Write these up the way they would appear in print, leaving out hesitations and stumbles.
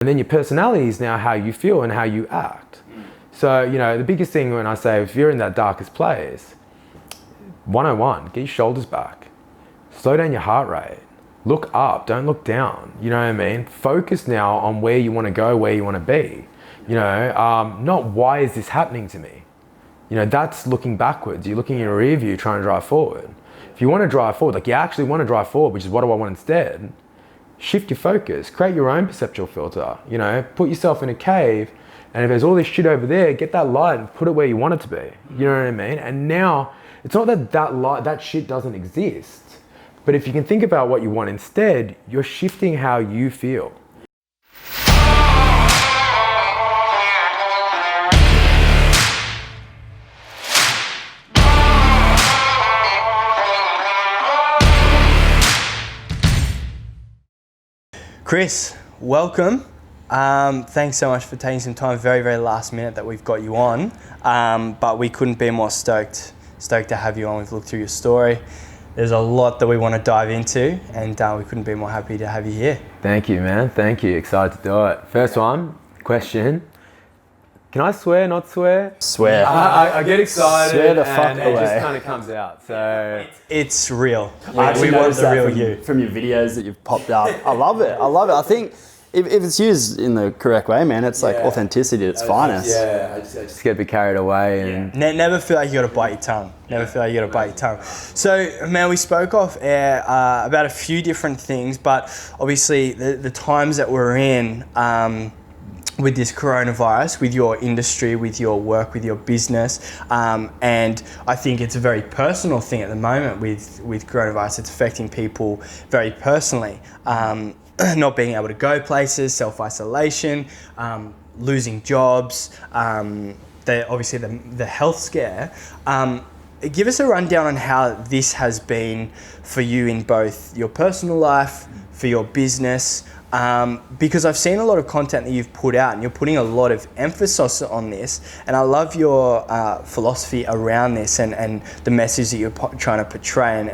And then your personality is now how you feel and how you act. So, you know, the biggest thing when I say if you're in that darkest place, 101, get your shoulders back. Slow down your heart rate. Look up, don't look down. You know what I mean? Focus now on where you want to go, where you want to be. You know, not why is this happening to me? You know, that's looking backwards. You're looking in a rear view trying to drive forward. If you want to drive forward, like you actually want to drive forward, which is what do I want instead, shift your focus, create your own perceptual filter, you know, put yourself in a cave, and if there's all this shit over there, get that light and put it where you want it to be. You know what I mean? And now, it's not that that light, that shit doesn't exist, but if you can think about what you want instead, you're shifting how you feel. Chris, welcome. Thanks so much for taking some time, very, very last minute that we've got you on. But we couldn't be more stoked to have you on. We've looked through your story. There's a lot that we want to dive into, and we couldn't be more happy to have you here. Thank you, man. Thank you. Excited to do it. First question. Can I swear, not swear? Swear. I get excited. Swear the fuck and away. It just kind of comes out. So it's real. We want the real you. From your videos that you've popped up. I love it. I think if it's used in the correct way, man, it's like authenticity at its finest. I just get a bit carried away. And Never feel like you got to bite your tongue. So, man, we spoke off air about a few different things, but obviously the times that we're in with this coronavirus, with your industry, with your work, with your business, and I think it's a very personal thing at the moment with coronavirus. It's affecting people very personally. Not being able to go places, self-isolation, losing jobs, obviously the health scare. Give us a rundown on how this has been for you in both your personal life, for your business, because I've seen a lot of content that you've put out and you're putting a lot of emphasis on this, and I love your philosophy around this and the message that you're trying to portray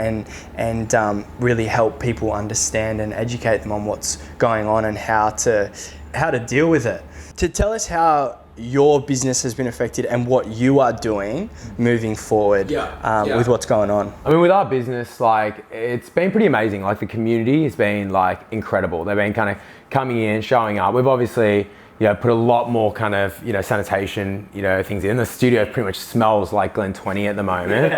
and really help people understand and educate them on what's going on and how to deal with it. To tell us how your business has been affected and what you are doing moving forward with what's going on. I mean, with our business, like, it's been pretty amazing. Like, the community has been like incredible. They've been kind of coming in, showing up. We've obviously, you know, put a lot more kind of, you know, sanitation, you know, things in. The studio pretty much smells like Glen 20 at the moment.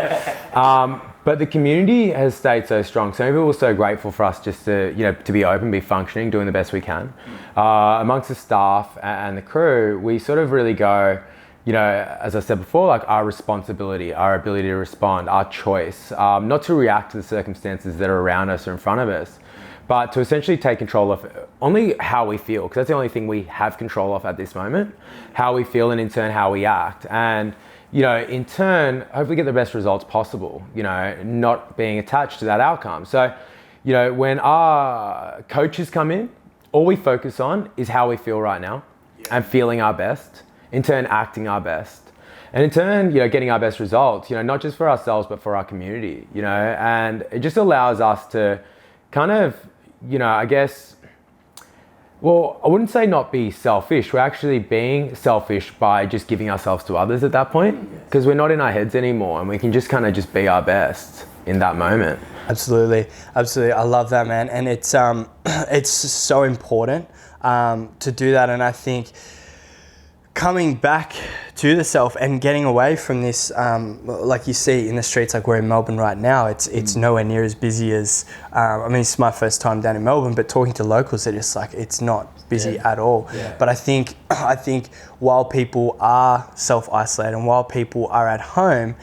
But the community has stayed so strong. So people were so grateful for us just to, you know, to be open, be functioning, doing the best we can. Amongst the staff and the crew, we sort of really go, you know, as I said before, like our responsibility, our ability to respond, our choice, not to react to the circumstances that are around us or in front of us, but to essentially take control of only how we feel, because that's the only thing we have control of at this moment, how we feel, and in turn how we act. And you know, in turn, hopefully get the best results possible, you know, not being attached to that outcome. So, you know, when our coaches come in, all we focus on is how we feel right now and feeling our best, in turn acting our best, and in turn, you know, getting our best results, you know, not just for ourselves, but for our community, you know, and it just allows us to kind of, you know, I guess, well, I wouldn't say not be selfish. We're actually being selfish by just giving ourselves to others at that point, because we're not in our heads anymore and we can just kind of just be our best in that moment. Absolutely. I love that, man. And it's so important to do that. And I think coming back to the self and getting away from this, like you see in the streets, like we're in Melbourne right now, it's nowhere near as busy as, I mean, it's my first time down in Melbourne, but talking to locals, they're just like, it's not busy at all. Yeah. But I think while people are self-isolated and while people are at home,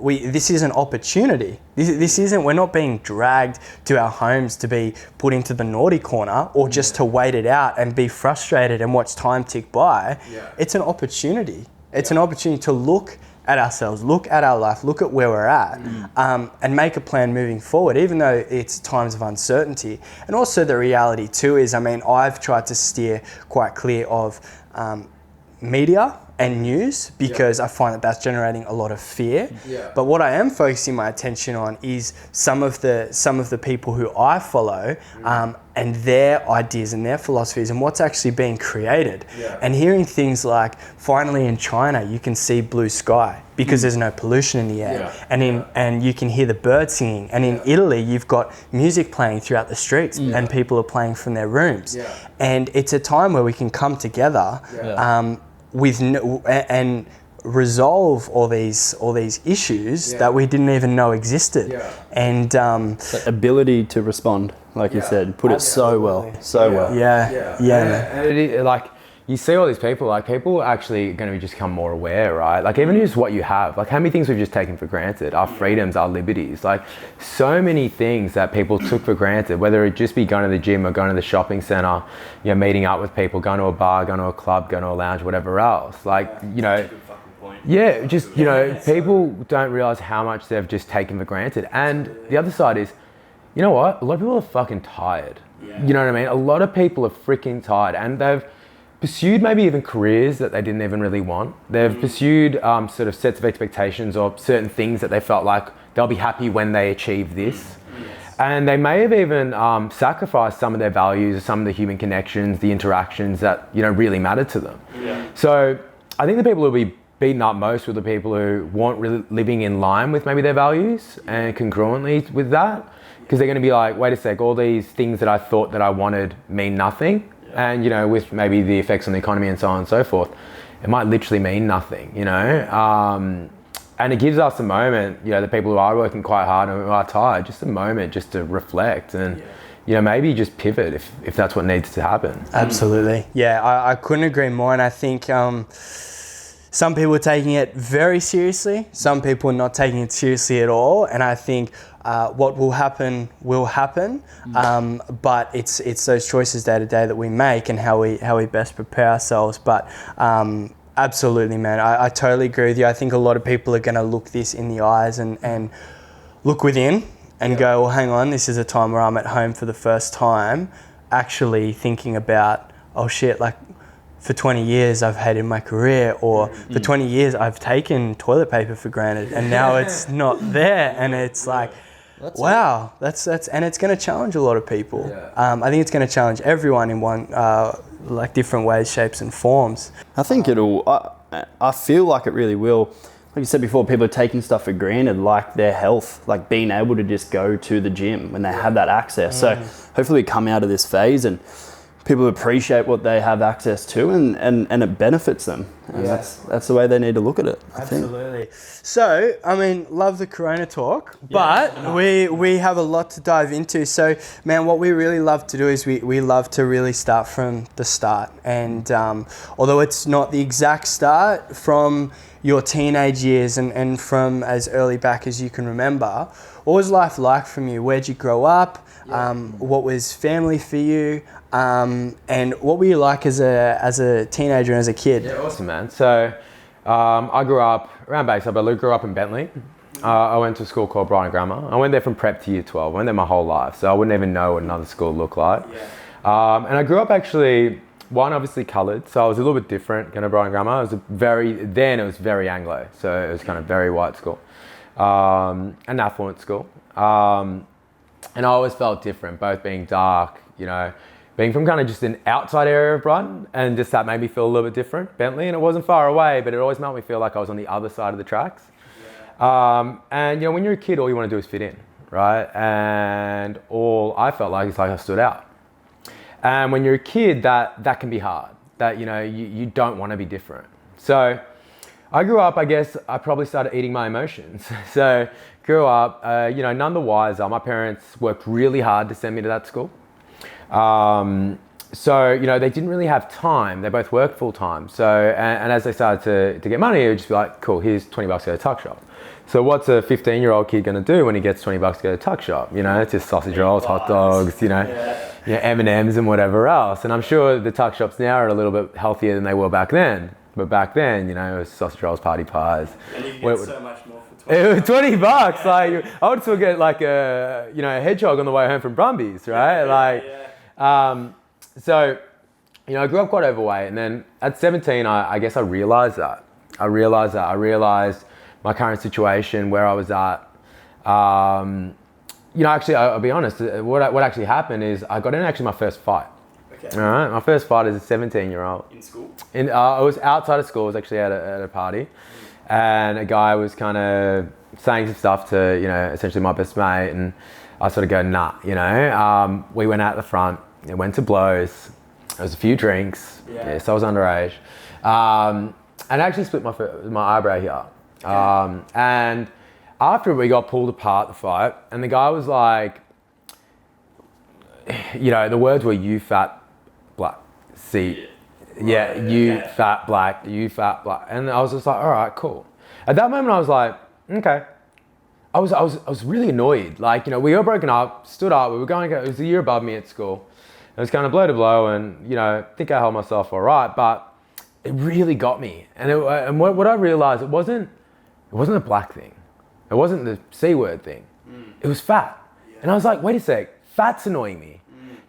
this is an opportunity. This isn't, we're not being dragged to our homes to be put into the naughty corner or just to wait it out and be frustrated and watch time tick by. Yeah. It's an opportunity. It's an opportunity to look at ourselves, look at our life, look at where we're at, and make a plan moving forward, even though it's times of uncertainty. And also the reality too is, I mean, I've tried to steer quite clear of media and news because I find that that's generating a lot of fear. But what I am focusing my attention on is some of the people who I follow and their ideas and their philosophies and what's actually being created. And hearing things like, finally in China you can see blue sky because there's no pollution in the air, and you can hear the birds singing. And in Italy you've got music playing throughout the streets and people are playing from their rooms. And it's a time where we can come together and resolve all these issues that we didn't even know existed. And That ability to respond, like you said, put it so well. And it is, like, you see all these people, like, people are actually going to just become more aware, right? Like, even just what you have, like, how many things we've just taken for granted, our freedoms, our liberties, like, so many things that people took for granted, whether it just be going to the gym or going to the shopping center, you know, meeting up with people, going to a bar, going to a club, going to a lounge, whatever else. Like, you know, just, you know, people don't realize how much they've just taken for granted. And the other side is, you know what? A lot of people are fucking tired. You know what I mean? A lot of people are freaking tired, and they've pursued maybe even careers that they didn't even really want. They've pursued sort of sets of expectations or certain things that they felt like they'll be happy when they achieve this. And they may have even sacrificed some of their values or some of the human connections, the interactions that, you know, really matter to them. So I think the people who will be beaten up most were the people who weren't really living in line with maybe their values and congruently with that. Because they're going to be like, wait a sec, all these things that I thought that I wanted mean nothing. And, you know, with maybe the effects on the economy and so on and so forth, it might literally mean nothing, you know? And it gives us a moment, you know, the people who are working quite hard and who are tired, just a moment just to reflect and, you know, maybe just pivot if that's what needs to happen. Absolutely. Yeah, I couldn't agree more. And I think some people are taking it very seriously. Some people are not taking it seriously at all. And I think what will happen will happen. But it's those choices day to day that we make and how we best prepare ourselves. But absolutely, man, I totally agree with you. I think a lot of people are going to look this in the eyes and look within and go, well, hang on, this is a time where I'm at home for the first time, actually thinking about, oh shit, like, for 20 years I've hated my career, or for 20 years I've taken toilet paper for granted and now it's not there. And it's like, wow, that's and it's going to challenge a lot of people. I think it's going to challenge everyone in one, like, different ways, shapes and forms. I think I feel like it really will. Like you said before, people are taking stuff for granted, like their health, like being able to just go to the gym when they have that access. So hopefully we come out of this phase and people appreciate what they have access to and it benefits them. And that's the way they need to look at it, I think. Absolutely. So, I mean, love the Corona talk, but we have a lot to dive into. So, man, what we really love to do is we love to really start from the start. And although it's not the exact start, from your teenage years and from as early back as you can remember, what was life like from you? Where'd you grow up? What was family for you? And what were you like as a teenager and as a kid? Yeah, awesome, man. So I grew up around Bayside, but I grew up in Bentley. I went to a school called Brighton Grammar. I went there from prep to year 12. I went there my whole life, so I wouldn't even know what another school looked like. And I grew up actually, obviously coloured, so I was a little bit different going to Brighton Grammar. It was it was very Anglo, so it was kind of very white school, an affluent school. And I always felt different, both being dark, you know, being from kind of just an outside area of Brighton, and just that made me feel a little bit different, Bentley, and it wasn't far away, but it always made me feel like I was on the other side of the tracks. And, you know, when you're a kid, all you want to do is fit in, right? And all I felt like is like I stood out. And when you're a kid, that can be hard, that, you know, you don't want to be different. So I grew up, I guess, I probably started eating my emotions. So grew up, you know, none the wiser. My parents worked really hard to send me to that school. So, you know, they didn't really have time. They both worked full time. So, and as they started to get money, it would just be like, cool, here's 20 bucks to go to tuck shop. So what's a 15-year-old kid going to do when he gets 20 bucks to go to tuck shop? You know, it's just sausage rolls, hot dogs, you know, M&Ms and whatever else. And I'm sure the tuck shops now are a little bit healthier than they were back then. But back then, you know, it was sausage rolls, party pies. And you get so much more for 20 It was 20 bucks. Like, I would still get like a hedgehog on the way home from Brumbies, right? So you know, I grew up quite overweight, and then at 17, I guess I realized that. I realized my current situation, where I was at. You know, actually, I'll be honest. What actually happened is I got in actually my first fight. Okay. All right, my first fight as a 17-year-old. In school? I was outside of school. I was actually at a party, and a guy was kind of saying some stuff to, you know, essentially my best mate, and I sort of go, nah, you know. We went out the front. It went to blows. There was a few drinks. Yeah. So I was underage. And I actually split my eyebrow here. And after we got pulled apart, the fight, and the guy was like, you know, the words were, you fat black. See, yeah, you fat black, you fat black. And I was just like, all right, cool. At that moment, I was like, okay. I was really annoyed. Like, you know, we were broken up, stood up, we were going, it was a year above me at school. It was kind of blow to blow, and, you know, I think I held myself all right, but it really got me. And what I realized, it wasn't a black thing. It wasn't the C word thing. It was fat. Yeah. And I was like, wait a sec, fat's annoying me.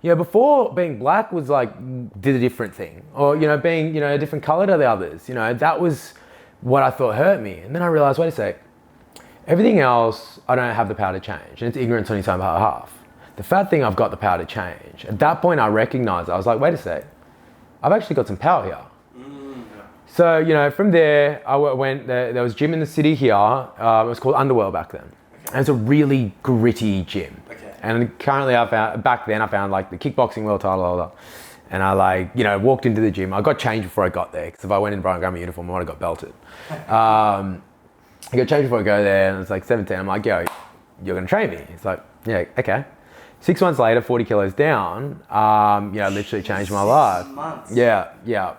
You know, before, being black was like, did a different thing. Or, you know, being, you know, a different color to the others. You know, that was what I thought hurt me. And then I realized, wait a sec, everything else, I don't have the power to change. And it's ignorance on its own behalf. The fat thing, I've got the power to change. At that point, I recognized, I was like, wait a sec, I've actually got some power here. So, you know, from there, I went, there was a gym in the city here. It was called Underworld back then. Okay. And it's a really gritty gym. Okay. And currently back then I found like the kickboxing world title holder. And I like, you know, walked into the gym. I got changed before I got there, because if I went in Brian Grummer uniform, I would have got belted. I got changed before I go there, and it's like 17. I'm like, yo, you're gonna train me? It's like, yeah, okay. 6 months later, 40 kilos down, you know, literally changed my life. 6 months? Yeah.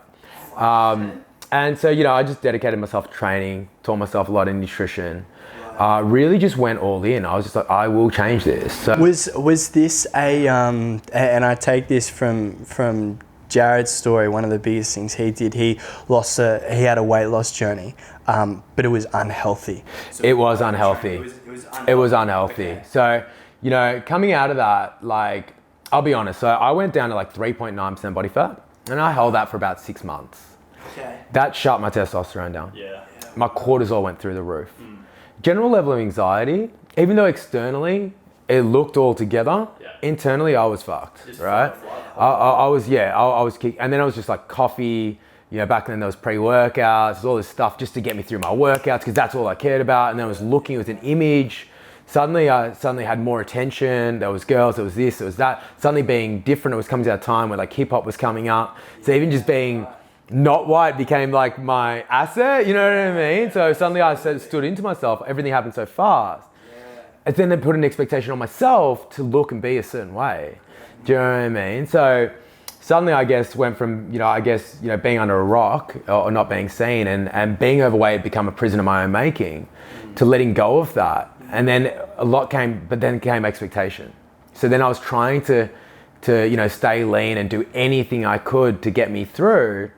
And so, you know, I just dedicated myself to training, taught myself a lot in nutrition, really just went all in. I was just like, I will change this. So Was this and I take this from Jared's story, one of the biggest things he did, he had a weight loss journey, but it was unhealthy. So it was unhealthy. It was unhealthy. Okay. So, you know, coming out of that, like, I'll be honest, so I went down to like 3.9% body fat, and I held that for about 6 months. Okay. That shut my testosterone down. Yeah. My cortisol went through the roof. General level of anxiety, even though externally it looked all together, internally I was fucked, right? I was kicked. And then I was just like coffee, you know, back then there was pre-workouts, all this stuff just to get me through my workouts, because that's all I cared about. And then I was looking with an image. Suddenly I had more attention. There was girls, there was this, there was that. Suddenly being different, it was coming to a time where like hip hop was coming up. So even just being not white became like my asset, you know what I mean? So suddenly I stood into myself. Everything happened so fast. And then they put an expectation on myself to look and be a certain way. Do you know what I mean? So suddenly I guess went from, being under a rock or not being seen and being overweight, become a prison of my own making, to letting go of that. And then a lot came, but then came expectation. So then I was trying to stay lean and do anything I could to get me through.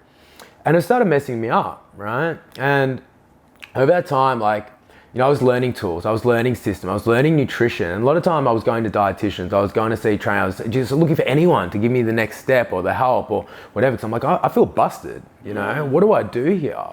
And it started messing me up, right? And over that time, I was learning tools, I was learning system, I was learning nutrition. And a lot of time I was going to dietitians, I was going to see trainers, just looking for anyone to give me the next step or the help or whatever. Because I'm like, I feel busted, you know? What do I do here?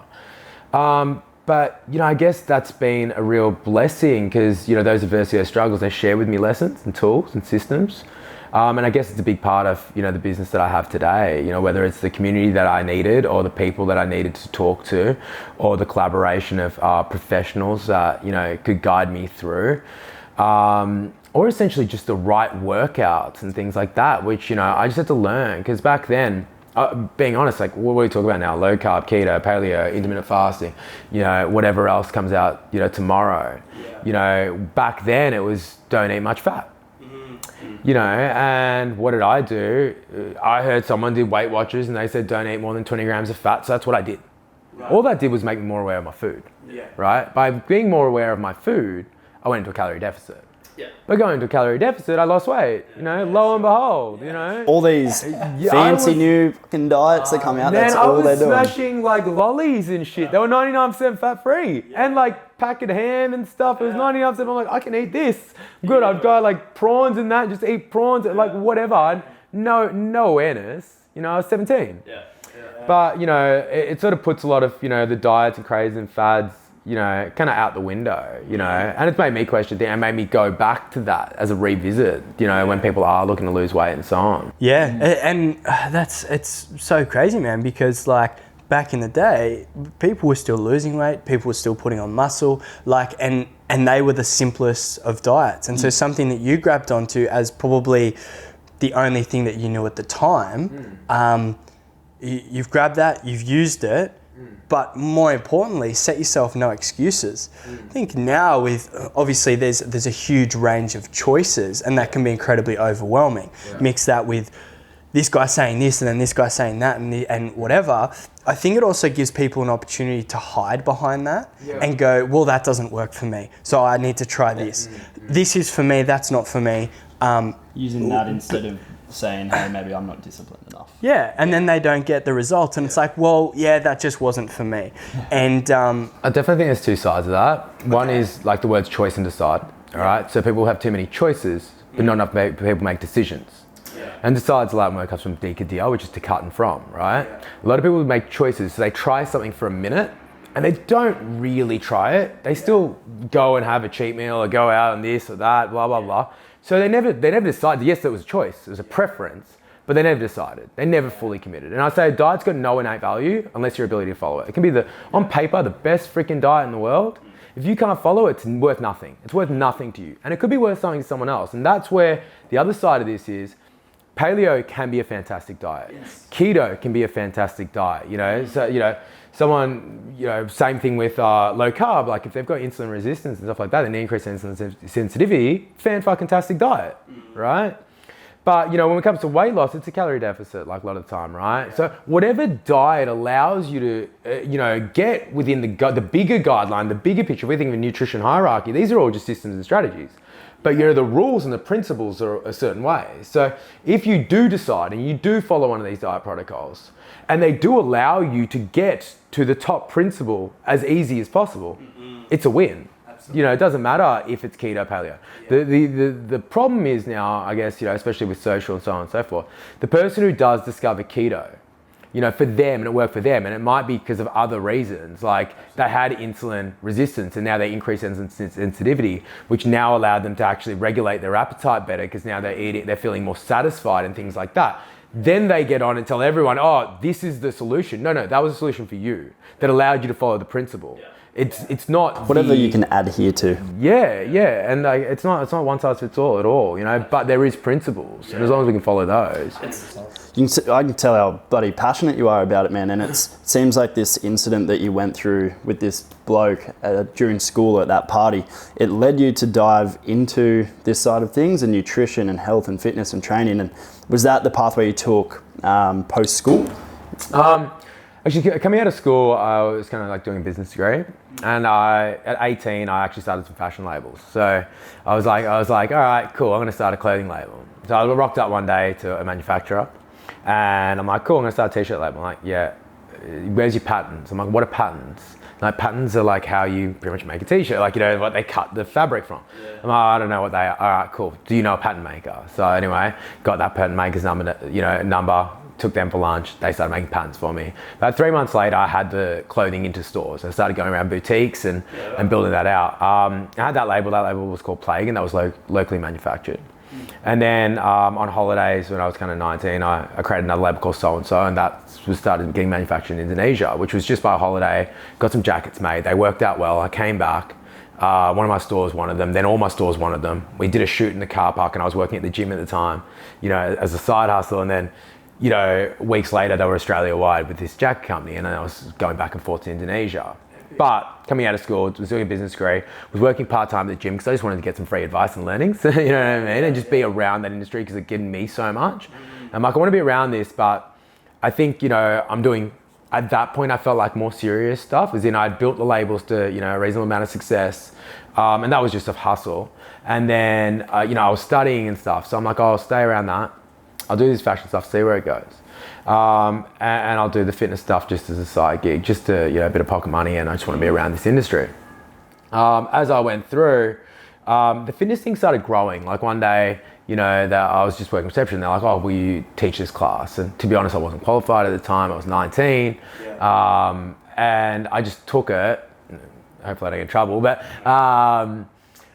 But, I guess that's been a real blessing, because, those adversity, those struggles, they share with me lessons and tools and systems. And I guess it's a big part of, the business that I have today, whether it's the community that I needed or the people that I needed to talk to, or the collaboration of professionals that, could guide me through, or essentially just the right workouts and things like that, which, I just had to learn. Because back then, being honest, like what do we talk about now? Low carb, keto, paleo, intermittent fasting, whatever else comes out, tomorrow. Yeah. Back then it was don't eat much fat. And what did I do? I heard someone did Weight Watchers and they said don't eat more than 20 grams of fat, so that's what I did. Right. All that did was make me more aware of my food. Yeah. Right? By being more aware of my food, I went into a calorie deficit. Yeah. By going into a calorie deficit, I lost weight. Lo and behold, all these fancy new fucking diets that come out. That's all they're doing. I was smashing like lollies and shit. They were 99% fat free, and like packet ham and stuff. It was 99%. I'm like, I can eat this. Good. I'd go like prawns and that. Just eat prawns, like whatever. No awareness. I was 17. But, it sort of puts a lot of, the diets and crazes and fads, kind of out the window, and it's made me question things and made me go back to that as a revisit, when people are looking to lose weight and so on. Yeah, and it's so crazy, man, because like back in the day, people were still losing weight, people were still putting on muscle, and they were the simplest of diets. And so something that you grabbed onto as probably the only thing that you knew at the time, you've grabbed that, you've used it, but more importantly, set yourself no excuses. I think now with, obviously there's a huge range of choices, and that can be incredibly overwhelming. Mix that with this guy saying this and then this guy saying that and whatever. I think it also gives people an opportunity to hide behind that and go, well, that doesn't work for me, so I need to try this. This is for me, that's not for me. Using that instead of saying, hey, maybe I'm not disciplined enough. Yeah, and then they don't get the results, and it's like, well, yeah, that just wasn't for me. And I definitely think there's two sides of that. One is like the words choice and decide, all right? So people have too many choices, but not enough people make decisions. And decides a lot when it comes from decadere, which is to cut and from, right? A lot of people make choices, so they try something for a minute, and they don't really try it. They still go and have a cheat meal or go out and this or that, blah, blah, blah. So they never decided. Yes, it was a choice, it was a preference, but they never decided. They never fully committed. And I say a diet's got no innate value unless your ability to follow it. It can be on paper, the best freaking diet in the world. If you can't follow it, it's worth nothing. It's worth nothing to you. And it could be worth something to someone else. And that's where the other side of this is, paleo can be a fantastic diet. Keto can be a fantastic diet, So, someone, same thing with low carb, like if they've got insulin resistance and stuff like that, and increased insulin sensitivity, fan-fucking-tastic diet, right? But, when it comes to weight loss, it's a calorie deficit, like a lot of the time, right? So whatever diet allows you to, get within the bigger guideline, the bigger picture, if we think of a nutrition hierarchy, these are all just systems and strategies. But the rules and the principles are a certain way. So if you do decide and you do follow one of these diet protocols, and they do allow you to get to the top principle as easy as possible, it's a win. Absolutely. It doesn't matter if it's keto, paleo. The problem is now, I guess, especially with social and so on and so forth, the person who does discover keto, for them, and it worked for them, and it might be because of other reasons, like they had insulin resistance and now they increased insulin sensitivity, which now allowed them to actually regulate their appetite better because now they're feeling more satisfied and things like that. Then they get on and tell everyone, oh, this is the solution. No, that was a solution for you that allowed you to follow the principle. It's not whatever you can adhere to. Yeah, and it's not one size fits all at all, But there is principles, and as long as we can follow those. I can tell how bloody passionate you are about it, man. And it seems like this incident that you went through with this bloke during school at that party, it led you to dive into this side of things and nutrition and health and fitness and training. And was that the pathway you took post school? Actually, coming out of school, I was kind of like doing a business degree, and at 18, I actually started some fashion labels. So I was like, all right, cool, I'm going to start a clothing label. So I rocked up one day to a manufacturer, and I'm like, cool, I'm going to start a t-shirt label. I'm like, yeah, where's your patents? I'm like, what are patents? Like, patents are like how you pretty much make a t-shirt, like, what they cut the fabric from. I'm like, I don't know what they are. All right, cool. Do you know a patent maker? So anyway, got that patent maker's number, took them for lunch. They started making patents for me. About 3 months later, I had the clothing into stores. I started going around boutiques and building that out. I had that label. That label was called Plague, and that was locally manufactured. And then on holidays, when I was kind of 19, I created another label called So and So, and that was started getting manufactured in Indonesia, which was just by a holiday. Got some jackets made. They worked out well. I came back. One of my stores wanted them, then all my stores wanted them. We did a shoot in the car park, and I was working at the gym at the time, as a side hustle. And then, weeks later, they were Australia-wide with this jacket company, and I was going back and forth to Indonesia. But coming out of school, was doing a business degree, was working part-time at the gym because I just wanted to get some free advice and learnings, you know what I mean? And just be around that industry because it given me so much. I'm like, I want to be around this, but I think, I'm doing, at that point, I felt like more serious stuff, as in I'd built the labels to, a reasonable amount of success. And that was just a hustle. And then, I was studying and stuff. So I'm like, I'll stay around that. I'll do this fashion stuff, see where it goes. And I'll do the fitness stuff just as a side gig, just to, a bit of pocket money, and I just want to be around this industry. As I went through, the fitness thing started growing. Like one day, you know, that I was just working reception. They're like, oh, will you teach this class? And to be honest, I wasn't qualified at the time. I was 19. And I just took it. Hopefully I don't get in trouble, but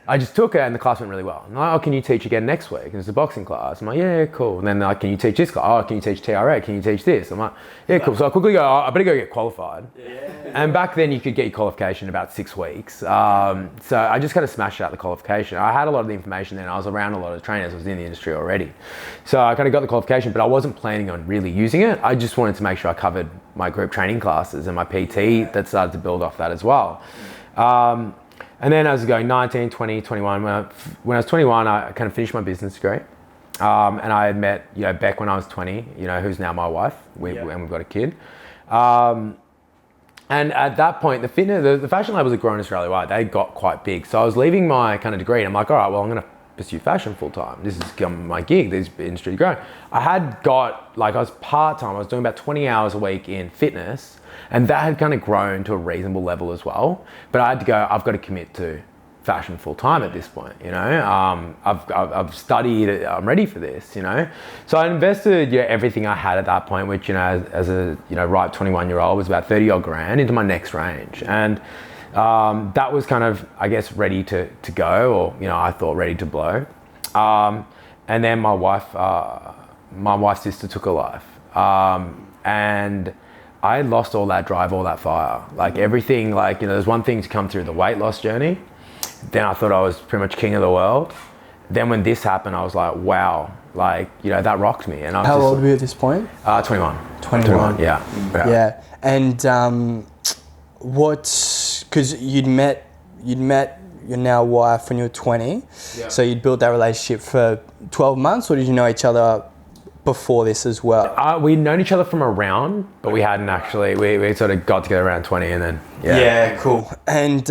I just took it and the class went really well. And like, oh, can you teach again next week? And it's a boxing class. I'm like, yeah, cool. And then they're like, can you teach this class? Oh, can you teach TRA? Can you teach this? I'm like, yeah, cool. So I quickly go, oh, I better go get qualified. And back then you could get your qualification in about 6 weeks. So I just kind of smashed out the qualification. I had a lot of the information then. I was around a lot of trainers. I was in the industry already. So I kind of got the qualification, but I wasn't planning on really using it. I just wanted to make sure I covered my group training classes and my PT that started to build off that as well. And then as I was going 19, 20, 21, when I was 21, I kind of finished my business degree. And I had met, you know, Beck when I was 20, you know, who's now my wife, and we've got a kid. And at that point, the fashion labels had grown Australia-wide. They got quite big. So I was leaving my kind of degree and I'm like, all right, well, I'm going to pursue fashion full time. This is my gig, this industry growing. I was part-time. I was doing about 20 hours a week in fitness. And that had kind of grown to a reasonable level as well. But I had to go, I've got to commit to fashion full time at this point, you know. I've studied, I'm ready for this, you know. So I invested everything I had at that point, which, you know, as a ripe 21-year-old was about 30 odd grand into my next range. And that was kind of, I guess, ready to go, or, you know, I thought ready to blow. And then my wife's sister took her life. And I lost all that drive, all that fire. Like everything, like, you know, there's one thing to come through the weight loss journey. Then I thought I was pretty much king of the world. Then when this happened, I was like, wow, like, you know, that rocked me. And I was How old were you at this point? 21. 21. Yeah. And because you'd met your now wife when you were 20. Yeah. So you'd built that relationship for 12 months, or did you know each other before this as well? We'd known each other from around, but we hadn't actually. We sort of got together around 20 and then, Yeah, cool. And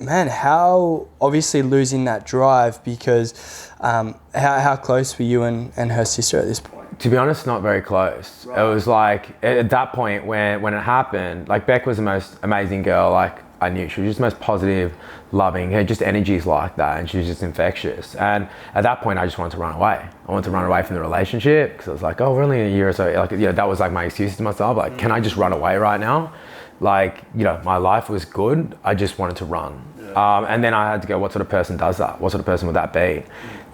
man, how, obviously losing that drive, because how close were you and her sister at this point? To be honest, not very close. Right. It was like, at that point when it happened, like Beck was the most amazing girl, like I knew. She was just the most positive, loving, her just energy's like that, and she was just infectious. And at that point, I just wanted to run away. I wanted to run away from the relationship, because I was like, oh, we're only a year or so. Like, you know, that was like my excuse to myself. Like, can I just run away right now? Like, you know, my life was good. I just wanted to run. And then I had to go, what sort of person does that? What sort of person would that be?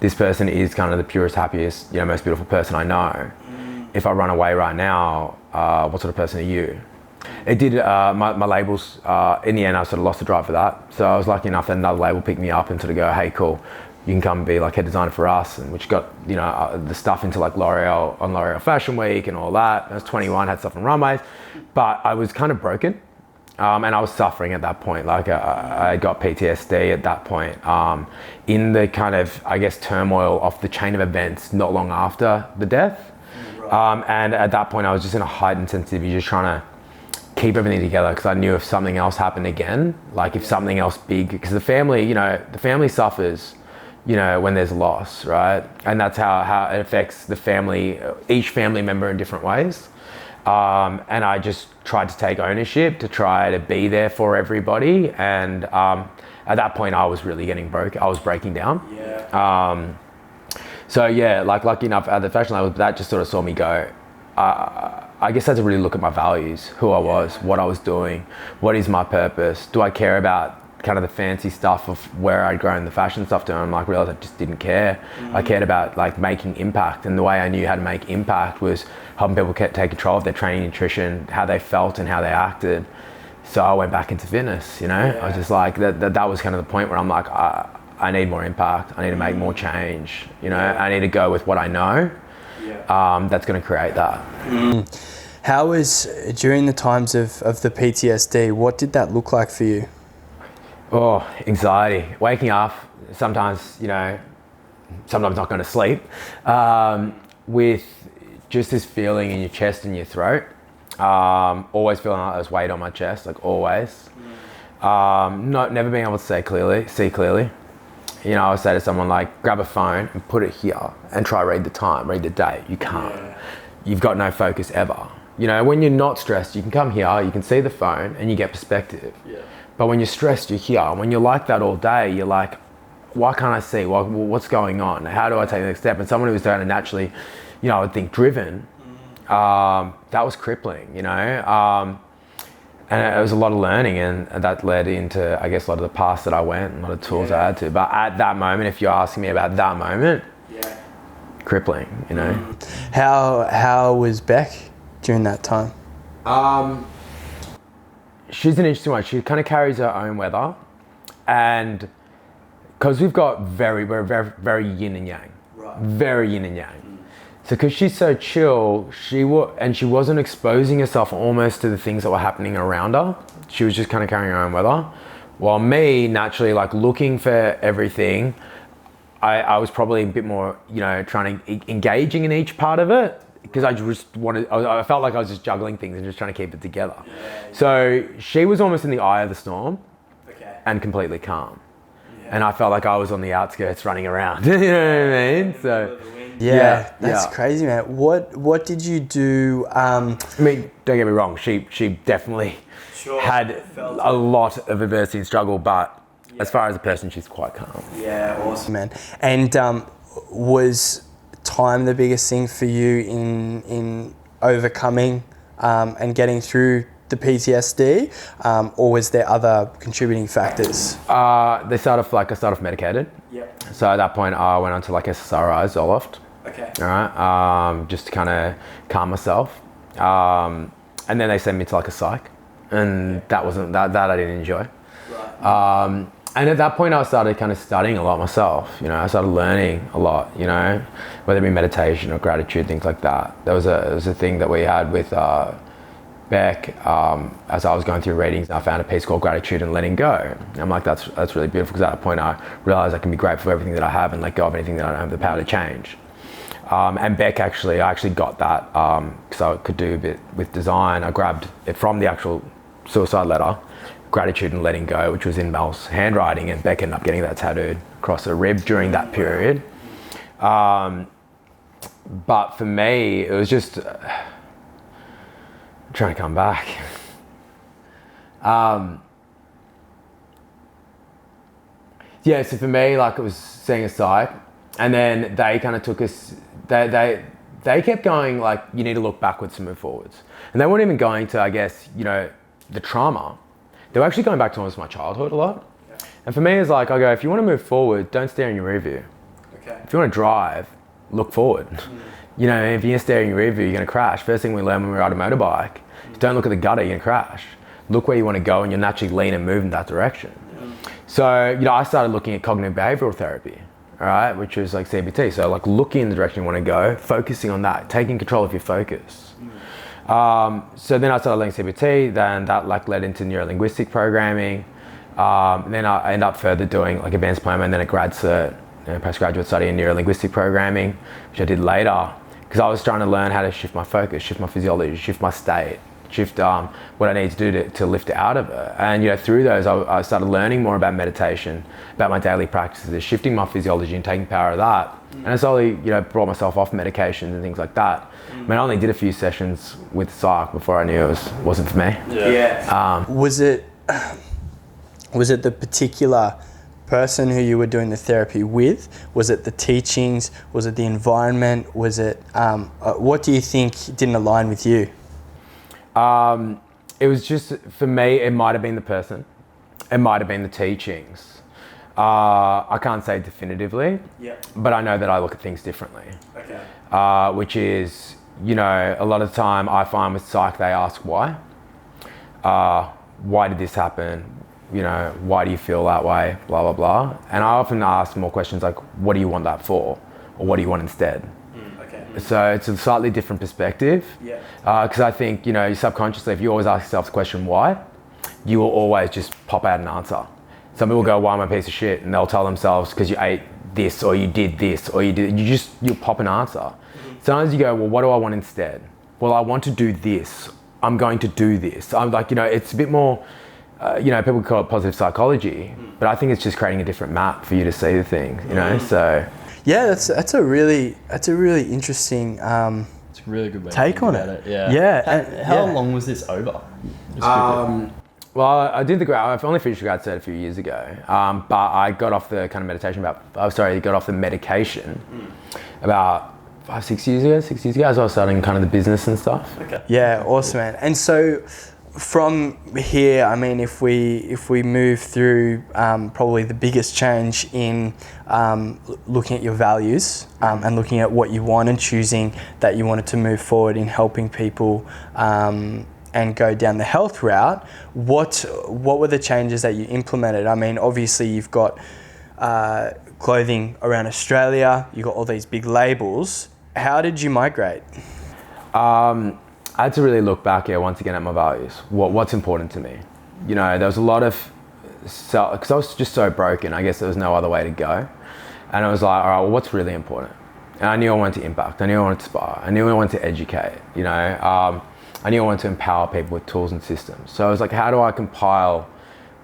This person is kind of the purest, happiest, you know, most beautiful person I know. If I run away right now, what sort of person are you? It did, my labels, in the end, I sort of lost the drive for that. So I was lucky enough that another label picked me up and sort of go, hey, cool, you can come be like head designer for us, and which got, you know, the stuff into like L'Oreal, on L'Oreal Fashion Week and all that. I was 21, had stuff on runways, but I was kind of broken. And I was suffering at that point. Like I got PTSD at that point, in the kind of, I guess, turmoil of the chain of events not long after the death. And at that point I was just in a heightened sensitivity, just trying to keep everything together, because I knew if something else happened again, like if something else big, because the family suffers, you know, when there's loss, right? And that's how it affects the family, each family member in different ways. And I just tried to take ownership, to try to be there for everybody. And at that point I was really I was breaking down. So yeah, like lucky enough at the fashion label, that just sort of saw me go. I guess I had to really look at my values, who I was, what I was doing, what is my purpose? Do I care about kind of the fancy stuff of where I'd grown the fashion stuff to? And I'm like, realized I just didn't care. I cared about like making impact, and the way I knew how to make impact was helping people take control of their training, nutrition, how they felt and how they acted. So I went back into fitness, you know. I was just like, that was kind of the point where I'm like, I need more impact. I need to make more change, you know. I need to go with what I know. That's going to create that. How was, during the times of the PTSD, what did that look like for you? Oh, anxiety. Waking up, sometimes, you know, sometimes not going to sleep, with just this feeling in your chest and your throat. Always feeling like there's weight on my chest, like always. Never being able to see clearly. You know, I would say to someone like, grab a phone and put it here and try read the time, read the date. You can't. You've got no focus ever. You know, when you're not stressed, you can come here, you can see the phone and you get perspective. But when you're stressed, you're here. When you're like that all day, you're like, why can't I see? What's going on? How do I take the next step? And someone who was kind of naturally, I would think driven, that was crippling, and it was a lot of learning, and that led into, I guess, a lot of the paths that I went, and a lot of tools I had to. But at that moment, if you're asking me about that moment, crippling, How was Beck during that time? She's an interesting one. She kind of carries her own weather, and because we're very, very yin and yang, very yin and yang. So because she's so chill, she wasn't exposing herself almost to the things that were happening around her. She was just kind of carrying her own weather. While me, naturally, like looking for everything, I was probably a bit more, trying to engaging in each part of it, because I felt like I was just juggling things and just trying to keep it together. So she was almost in the eye of the storm and completely calm. And I felt like I was on the outskirts running around. You know what I mean? So that's crazy, man. What did you do? I mean, don't get me wrong. She definitely had a lot of adversity and struggle, but as far as a person, she's quite calm. Yeah, awesome, man. And was time the biggest thing for you in overcoming and getting through the PTSD, or was there other contributing factors? I started off medicated. Yep. So at that point, I went on to like SSRIs, Zoloft. Okay. All right. Just to kind of calm myself. And then they sent me to like a psych, and that wasn't that I didn't enjoy. Right. And at that point, I started kind of studying a lot myself. I started learning a lot. Whether it be meditation or gratitude, things like that. There was a thing that we had with Beck, as I was going through readings, I found a piece called Gratitude and Letting Go. And I'm like, that's really beautiful, because at that point I realized I can be grateful for everything that I have and let go of anything that I don't have the power to change. And Beck, I actually got that because I could do a bit with design. I grabbed it from the actual suicide letter, Gratitude and Letting Go, which was in Mel's handwriting, and Beck ended up getting that tattooed across her rib during that period. But for me, it was just trying to come back. So for me, like, it was seeing a psych, and then they kind of took us, they kept going, like, you need to look backwards to move forwards. And they weren't even going to, I guess, the trauma. They were actually going back to almost my childhood a lot. Yeah. And for me, it's like, I go, if you want to move forward, don't stare in your rear view. Okay. If you want to drive, look forward. If you're staring in your rear view, you're going to crash. First thing we learn when we ride a motorbike, don't look at the gutter, you're going to crash. Look where you want to go, and you'll naturally lean and move in that direction. So, I started looking at cognitive behavioral therapy, all right, which is like CBT. So, like, looking in the direction you want to go, focusing on that, taking control of your focus. So then I started learning CBT, then that led into neuro-linguistic programming. Then I ended up further doing like advanced diploma and then a grad cert, postgraduate study in neuro-linguistic programming, which I did later, because I was trying to learn how to shift my focus, shift my physiology, shift my state, shift what I need to do to lift it out of it. And through those, I started learning more about meditation, about my daily practices, shifting my physiology and taking power of that. And I slowly, brought myself off medications and things like that. I mean, I only did a few sessions with psych before I knew it wasn't for me. Was it the particular person who you were doing the therapy with? Was it the teachings? Was it the environment? Was it, what do you think didn't align with you? It was just, for me, it might have been the person. It might have been the teachings. I can't say definitively, but I know that I look at things differently. Okay. Which is, a lot of the time I find with psych, they ask why. Why did this happen? Why do you feel that way? Blah, blah, blah. And I often ask more questions like, what do you want that for? Or what do you want instead? So it's a slightly different perspective. Because I think, subconsciously, if you always ask yourself the question why, you will always just pop out an answer. Some people go, why am I a piece of shit? And they'll tell themselves, because you ate this, or you did this, or you'll pop an answer. Sometimes you go, well, what do I want instead? Well, I want to do this. I'm going to do this. I'm like, it's a bit more, people call it positive psychology, but I think it's just creating a different map for you to see the thing, so. Yeah, that's a really interesting it's a really good way take to on think it. about it. Yeah. And how long was this over? Well, Well, I did the grad. I've only finished the grad cert a few years ago, but I got off the kind of meditation got off the medication about 6 years ago. 6 years ago, as I was starting kind of the business and stuff. Okay. Yeah, awesome, man. And so from here, I mean, if we move through probably the biggest change in looking at your values and looking at what you want and choosing that you wanted to move forward in helping people and go down the health route, what were the changes that you implemented? I mean, obviously you've got clothing around Australia, you've got all these big labels. How did you migrate? I had to really look back here once again at my values. What's important to me? You know, there was a lot of, because I was just so broken, I guess there was no other way to go. And I was like, all right, well, what's really important? And I knew I wanted to impact. I knew I wanted to inspire. I knew I wanted to educate, you know. I knew I wanted to empower people with tools and systems. So I was like, how do I compile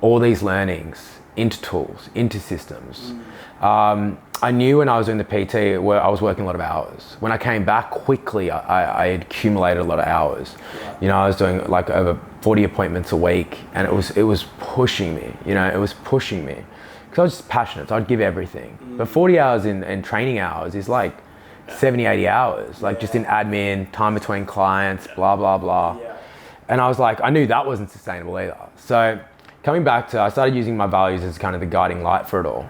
all these learnings into tools, into systems? I knew when I was doing the PT, where I was working a lot of hours. When I came back quickly, I had accumulated a lot of hours. You know, I was doing like over 40 appointments a week, and it was pushing me. You know, it was pushing me because I was just passionate. So I'd give everything. But 40 hours in training hours is like 70, 80 hours, like just in admin, time between clients, blah, blah, blah. And I was like, I knew that wasn't sustainable either. So coming back to, I started using my values as kind of the guiding light for it all,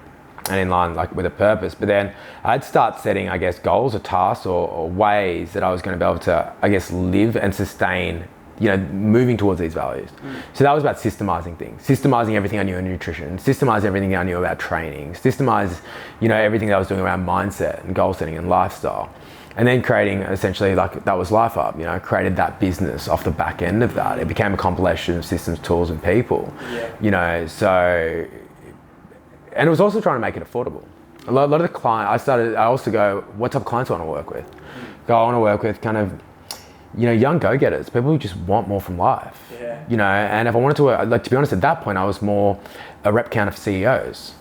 and in line like with a purpose. But then I'd start setting, I guess, goals or tasks or ways that I was going to be able to, I guess, live and sustain, you know, moving towards these values. So that was about systemizing things, systemizing everything I knew in nutrition, systemize everything I knew about training, systemize, you know, everything that I was doing around mindset and goal setting and lifestyle. And then creating essentially, like, that was Life Up, you know, created that business off the back end of that. It became a compilation of systems, tools and people, you know, so, and it was also trying to make it affordable. A lot of the clients, I also go, what type of clients do I want to work with? I want to work with kind of, you know, young go-getters, people who just want more from life, you know, and if I wanted to work, like, to be honest, at that point, I was more a rep counter for CEOs.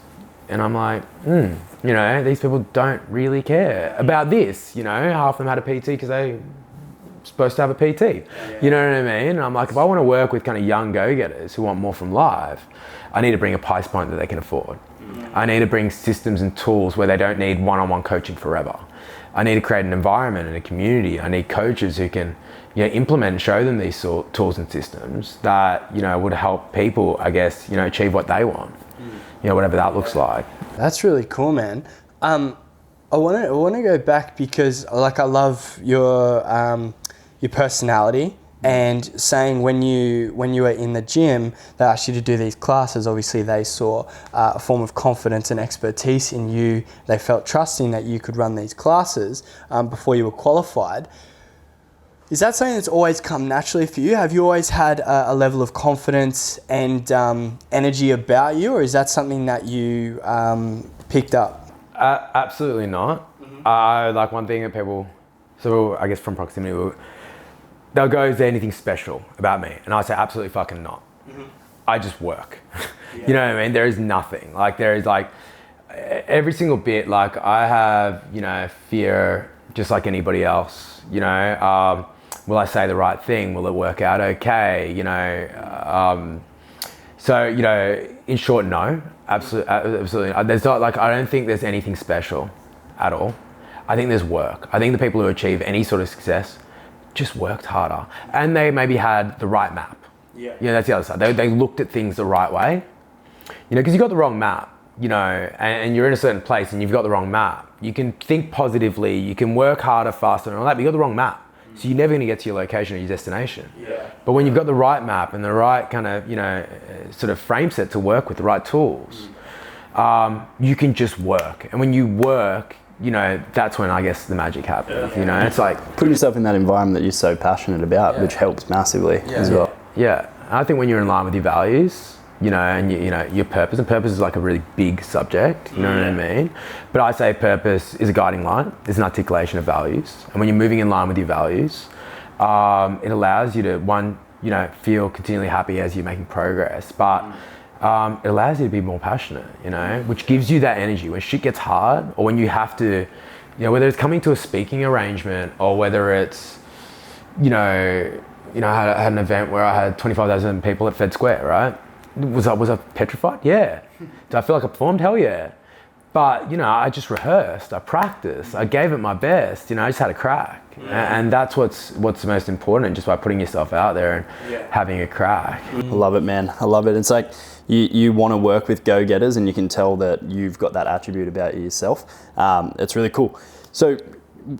And I'm like, you know, these people don't really care about this, you know, half of them had a PT because they supposed to have a PT, you know what I mean? And I'm like, if I want to work with kind of young go-getters who want more from life, I need to bring a price point that they can afford. I need to bring systems and tools where they don't need one-on-one coaching forever. I need to create an environment and a community. I need coaches who can, you know, implement and show them these tools and systems that, you know, would help people, I guess, you know, achieve what they want, you know, whatever that looks like. That's really cool, man. I want to go back because, like, I love your personality. And saying when you were in the gym, they asked you to do these classes. Obviously, they saw a form of confidence and expertise in you. They felt trusting that you could run these classes before you were qualified. Is that something that's always come naturally for you? Have you always had a level of confidence and energy about you, or is that something that you picked up? Absolutely not. Like, one thing that people, so I guess from proximity, they'll go, is there anything special about me? And I say, absolutely fucking not. I just work. You know what I mean? There is nothing. Like, there is, like, every single bit, like, I have, you know, fear just like anybody else, you know. Will I say the right thing? Will it work out okay? You know, so, you know, in short, no, absolutely. There's not, like, I don't think there's anything special at all. I think there's work. I think the people who achieve any sort of success just worked harder, and they maybe had the right map. You know, that's the other side. They looked at things the right way, you know, because you got the wrong map, you know, and you're in a certain place and you've got the wrong map. You can think positively, you can work harder, faster and all that, but you got the wrong map. So you're never gonna get to your location or your destination. But when you've got the right map and the right kind of, you know, sort of frame set to work with, the right tools, you can just work. And when you work, you know, that's when, I guess, the magic happens. You know, it's like putting yourself in that environment that you're so passionate about, which helps massively as well. Yeah, I think when you're in line with your values, you know, and you know, your purpose, and purpose is like a really big subject, you know what I mean? But I say purpose is a guiding light, it's an articulation of values. And when you're moving in line with your values, it allows you to, one, you know, feel continually happy as you're making progress, but it allows you to be more passionate, you know, which gives you that energy when shit gets hard, or when you have to, you know, whether it's coming to a speaking arrangement or whether it's, you know, I had an event where I had 25,000 people at Fed Square, right? Was I petrified? Yeah. Did I feel like I performed? Hell yeah. But, I just rehearsed, I practiced, I gave it my best, I just had a crack. And that's what's the most important, just by putting yourself out there and having a crack. I love it, man. I love it. It's like you want to work with go-getters, and you can tell that you've got that attribute about yourself. It's really cool. So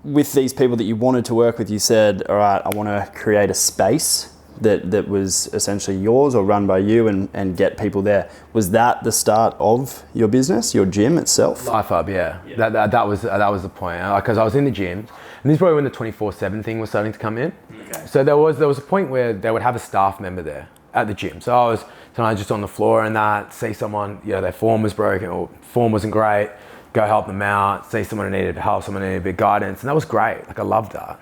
with these people that you wanted to work with, you said, all right, I want to create a space that was essentially yours or run by you and get people there. Was that the start of your business, your gym itself? Life Hub, yeah. That was the point. Because I was in the gym, and this is probably when the 24/7 thing was starting to come in. Okay. So there was a point where they would have a staff member there at the gym. So I was just on the floor and see someone, their form was broken or form wasn't great, go help them out, see someone who needed help, someone who needed a bit of guidance, and that was great. Like, I loved that.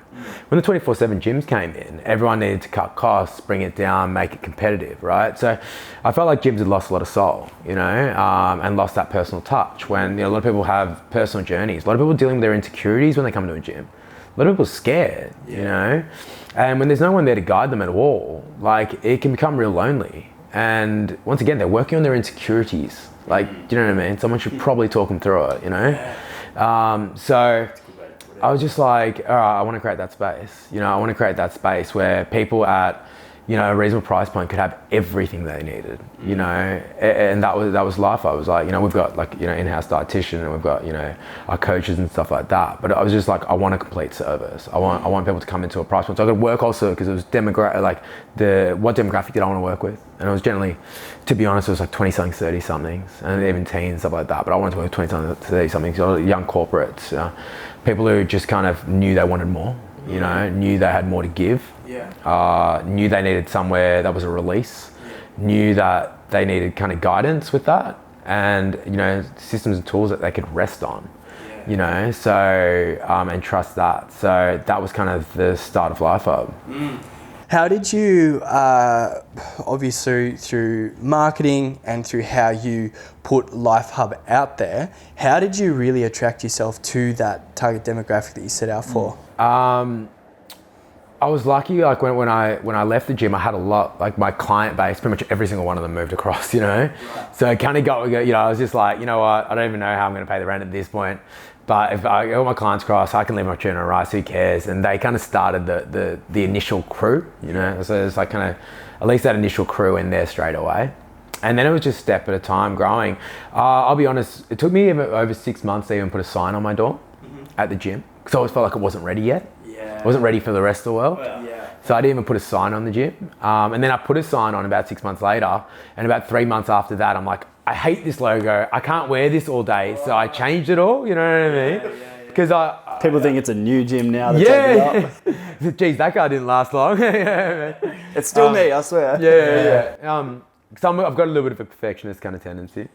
When the 24/7 gyms came in, everyone needed to cut costs, bring it down, make it competitive, right? So I felt like gyms had lost a lot of soul, and lost that personal touch. When a lot of people have personal journeys, a lot of people dealing with their insecurities when they come to a gym. A lot of people are scared, and when there's no one there to guide them at all, like, it can become real lonely. And once again, they're working on their insecurities. Like, do you know what I mean? Someone should probably talk them through it, So I was just like, all right, I want to create that space. I want to create that space where people at, a reasonable price point could have everything they needed, and that was life. I was like, we've got in-house dietitian, and we've got, our coaches and stuff like that. But I was just like, I want a complete service. I want people to come into a price point. So I could work also, because it was what demographic did I want to work with? And it was generally, to be honest, it was like 20-somethings, 30-somethings, and even teens, stuff like that. But I wanted to work with 20-somethings, 30-somethings, young corporates, people who just kind of knew they wanted more, knew they had more to give, knew they needed somewhere that was a release, knew that they needed kind of guidance with that, and, systems and tools that they could rest on, and trust that. So that was kind of the start of Life Hub. How did you, obviously through marketing and through how you put Life Hub out there, how did you really attract yourself to that target demographic that you set out for? I was lucky, like when I left the gym, I had a lot, like my client base, pretty much every single one of them moved across, So I kind of I was just like, I don't even know how I'm going to pay the rent at this point. But if I get my clients across, I can leave my children on rice, who cares? And they kind of started the initial crew, So it's like kind of at least that initial crew in there straight away. And then it was just step at a time growing. I'll be honest, it took me over 6 months to even put a sign on my door at the gym, because I always felt like it wasn't ready yet. I wasn't ready for the rest of the world. So I didn't even put a sign on the gym. And then I put a sign on about 6 months later. And about 3 months after that, I'm like, I hate this logo. I can't wear this all day. So I changed it all, you know what I mean? Because people think it's a new gym now. That's Geez, that guy didn't last long. It's still me, I swear. I've got a little bit of a perfectionist kind of tendency.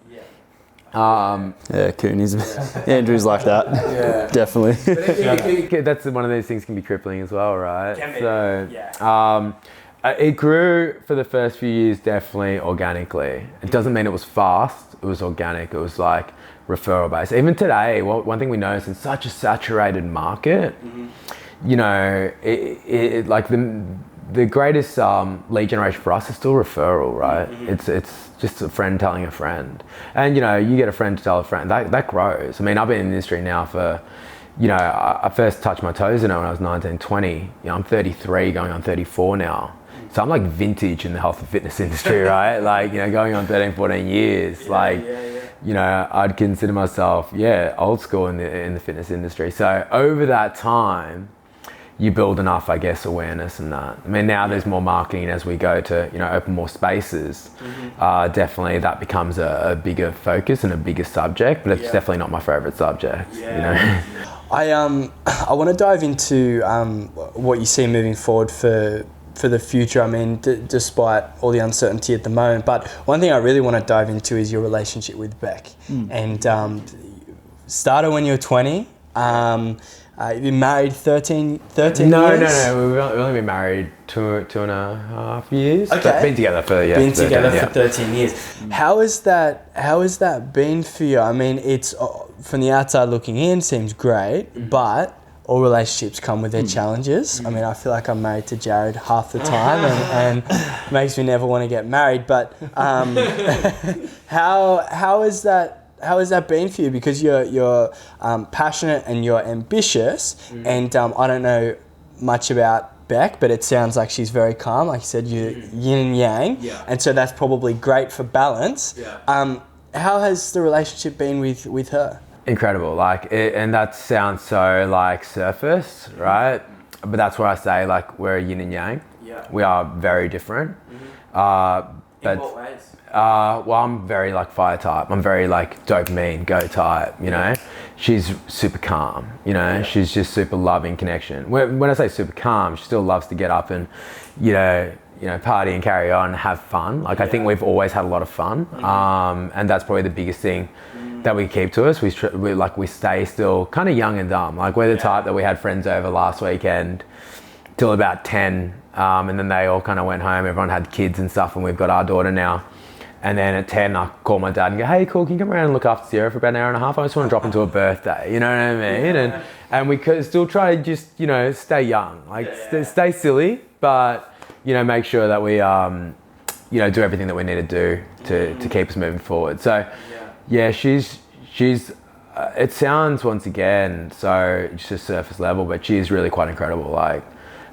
Coon, Andrew's like that. Definitely. That's one of those things can be crippling as well, right? It grew for the first few years definitely organically. It doesn't mean it was fast. It was organic. It was like referral based. Even today, one thing we notice in such a saturated market, like the greatest lead generation for us is still referral, right? It's just a friend telling a friend, and you get a friend to tell a friend, that grows. I mean, I've been in the industry now for, I first touched my toes in it when I was 19, 20. I'm 33, going on 34 now. So I'm like vintage in the health and fitness industry, right? Like, going on 13, 14 years. I'd consider myself, old school in the fitness industry. So over that time, you build enough, I guess, awareness and that. I mean, now there's more marketing as we go to, open more spaces. Definitely that becomes a bigger focus and a bigger subject, but it's definitely not my favorite subject, I want to dive into what you see moving forward for the future. I mean, despite all the uncertainty at the moment, but one thing I really want to dive into is your relationship with Beck. And started when you were 20. You've been married 13 years? No. We've only been married two and a half years. Okay. But been together for, for 13 years. How has that been for you? I mean, it's from the outside looking in, seems great, but all relationships come with their challenges. I mean, I feel like I'm married to Jared half the time, and makes me never want to get married. But how has that been for you? Because you're passionate and you're ambitious, and I don't know much about Beck, but it sounds like she's very calm. Like you said, you're yin and yang, and so that's probably great for balance. How has the relationship been with her? Incredible, and that sounds so like surface, right? But that's where I say like we're yin and yang. We are very different. But In what ways? well, I'm very like fire type. I'm very like dopamine go type. You know, she's super calm. You know, she's just super loving connection. When I say super calm, she still loves to get up and, you know, party and carry on and have fun. Like I think we've always had a lot of fun, and that's probably the biggest thing that we keep to us. We stay still kind of young and dumb. Like we're the type that we had friends over last weekend till about 10, and then they all kind of went home. Everyone had kids and stuff, and we've got our daughter now. And then at 10, I call my dad and go, hey, cool, can you come around and look after Sierra for about an hour and a half? I just want to drop into a birthday, you know what I mean? And we could still try to just, you know, stay young, like stay silly, but, you know, make sure that we, you know, do everything that we need to do to keep us moving forward. So, yeah, she's it sounds, once again, so just surface level, but she is really quite incredible. Like,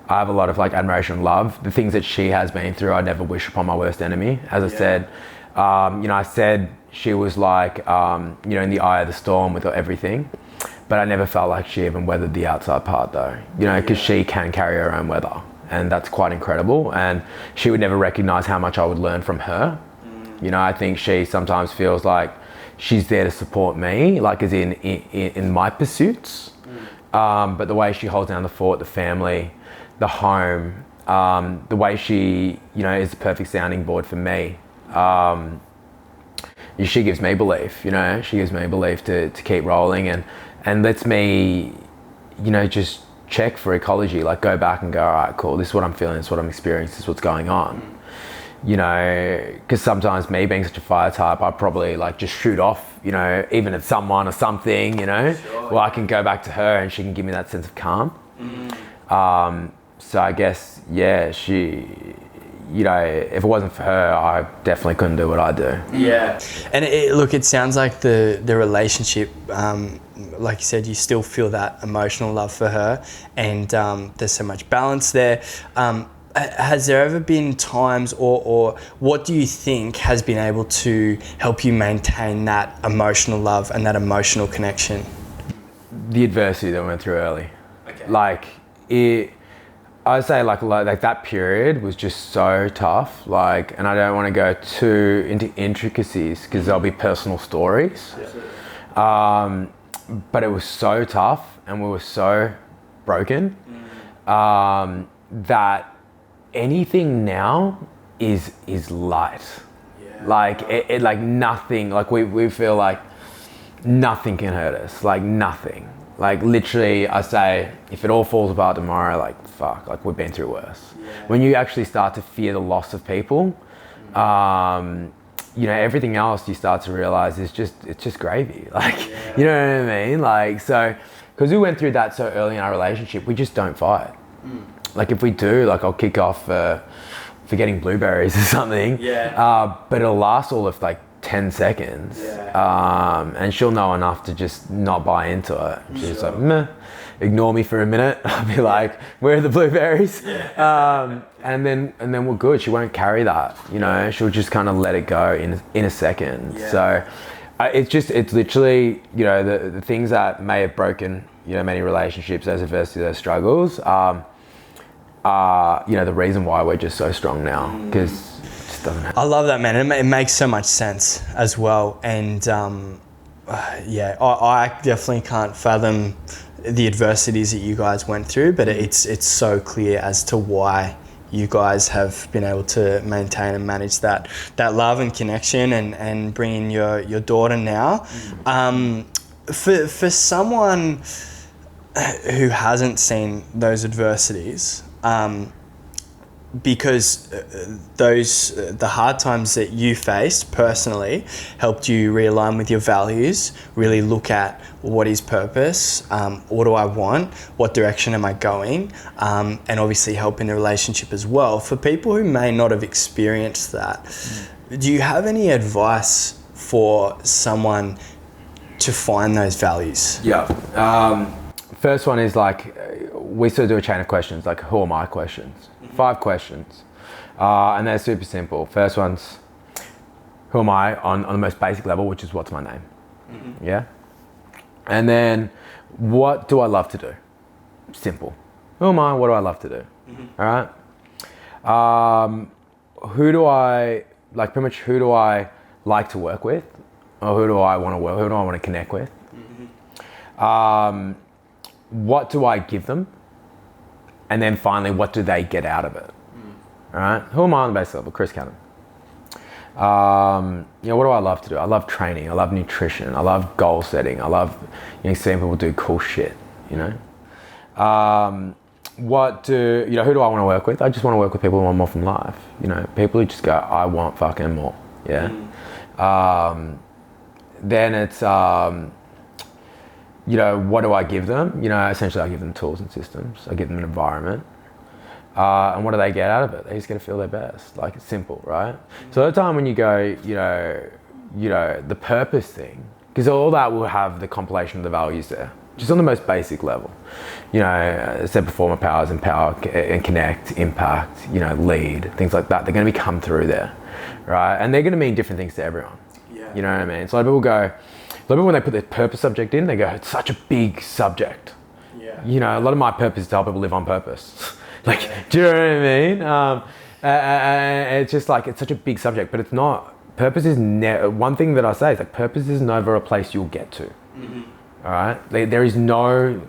I have a lot of like admiration and love. The things that she has been through, I'd never wish upon my worst enemy. As I said, you know, I said she was like, you know, in the eye of the storm with everything, but I never felt like she even weathered the outside part though, you know, because she can carry her own weather, and that's quite incredible. And she would never recognize how much I would learn from her. You know, I think she sometimes feels like she's there to support me, like as in my pursuits. But the way she holds down the fort, the family, the home, the way she, you know, is the perfect sounding board for me. She gives me belief, you know, she gives me belief to keep rolling and lets me, you know, just check for ecology, like go back and go, all right, cool, this is what I'm feeling, this is what I'm experiencing, this is what's going on. You know, because sometimes me being such a fire type, I probably like just shoot off, you know, even at someone or something, you know. Well, I can go back to her and she can give me that sense of calm. So I guess, yeah, she, you know, if it wasn't for her, I definitely couldn't do what I do. Yeah. And look, it sounds like the relationship, like you said, you still feel that emotional love for her, and there's so much balance there. Has there ever been times, or what do you think has been able to help you maintain that emotional love and that emotional connection? The adversity that we went through early. Okay. Like, I'd say like that period was just so tough. Like, and I don't want to go too into intricacies because there'll be personal stories. Yeah. But it was so tough and we were so broken that anything now is light. Like it like nothing, like we feel like nothing can hurt us, like nothing. Like literally I say, if it all falls apart tomorrow, like fuck, like we've been through worse. When you actually start to fear the loss of people, you know, everything else you start to realize it's just gravy. Like, you know what I mean? Like, so, because we went through that so early in our relationship, we just don't fight. Like if we do, like I'll kick off for getting blueberries or something. But it'll last all of like 10 seconds. And she'll know enough to just not buy into it. She's like, meh, ignore me for a minute. I'll be like, where are the blueberries? And then we're good. She won't carry that, you know, she'll just kind of let it go in a second. So it's literally, you know, the things that may have broken, you know, many relationships, those adversity, those struggles, you know, the reason why we're just so strong now, because it just doesn't happen. I love that, man. It makes so much sense as well. And I definitely can't fathom the adversities that you guys went through, but it's so clear as to why you guys have been able to maintain and manage that love and connection and bring in your daughter now. For someone who hasn't seen those adversities, because the hard times that you faced personally helped you realign with your values, really look at what is purpose, what do I want, what direction am I going, and obviously help in the relationship as well. For people who may not have experienced that, do you have any advice for someone to find those values? Yeah. First one is like, we sort of do a chain of questions, like who am I questions. 5 questions. And they're super simple. First one's, who am I on the most basic level, which is what's my name? Yeah? And then, what do I love to do? Simple. Who am I? What do I love to do? All right? Who do I like to work with? Or who do I want to work with? Who do I want to connect with? What do I give them? And then finally, what do they get out of it? All right? Who am I on the base level? Chris Cannon. What do I love to do? I love training. I love nutrition. I love goal setting. I love seeing people do cool shit, Who do I want to work with? I just want to work with people who want more from life. People who just go, I want fucking more. Yeah. Then it's, what do I give them? Essentially I give them tools and systems. I give them an environment. And what do they get out of it? They just get to feel their best. Like, it's simple, right? So the time when you go, the purpose thing, because all that will have the compilation of the values there, just on the most basic level. I said before, my powers, empower and connect, impact, lead, things like that. They're going to come through there, right? And they're going to mean different things to everyone. Yeah. You know what I mean? So a lot of people go, when they put their purpose subject in, they go, it's such a big subject. Yeah. A lot of my purpose is to help people live on purpose. Do you know what I mean? It's just like, it's such a big subject, but it's not. Purpose is one thing that I say is like, purpose is never a place you'll get to. All right? There is no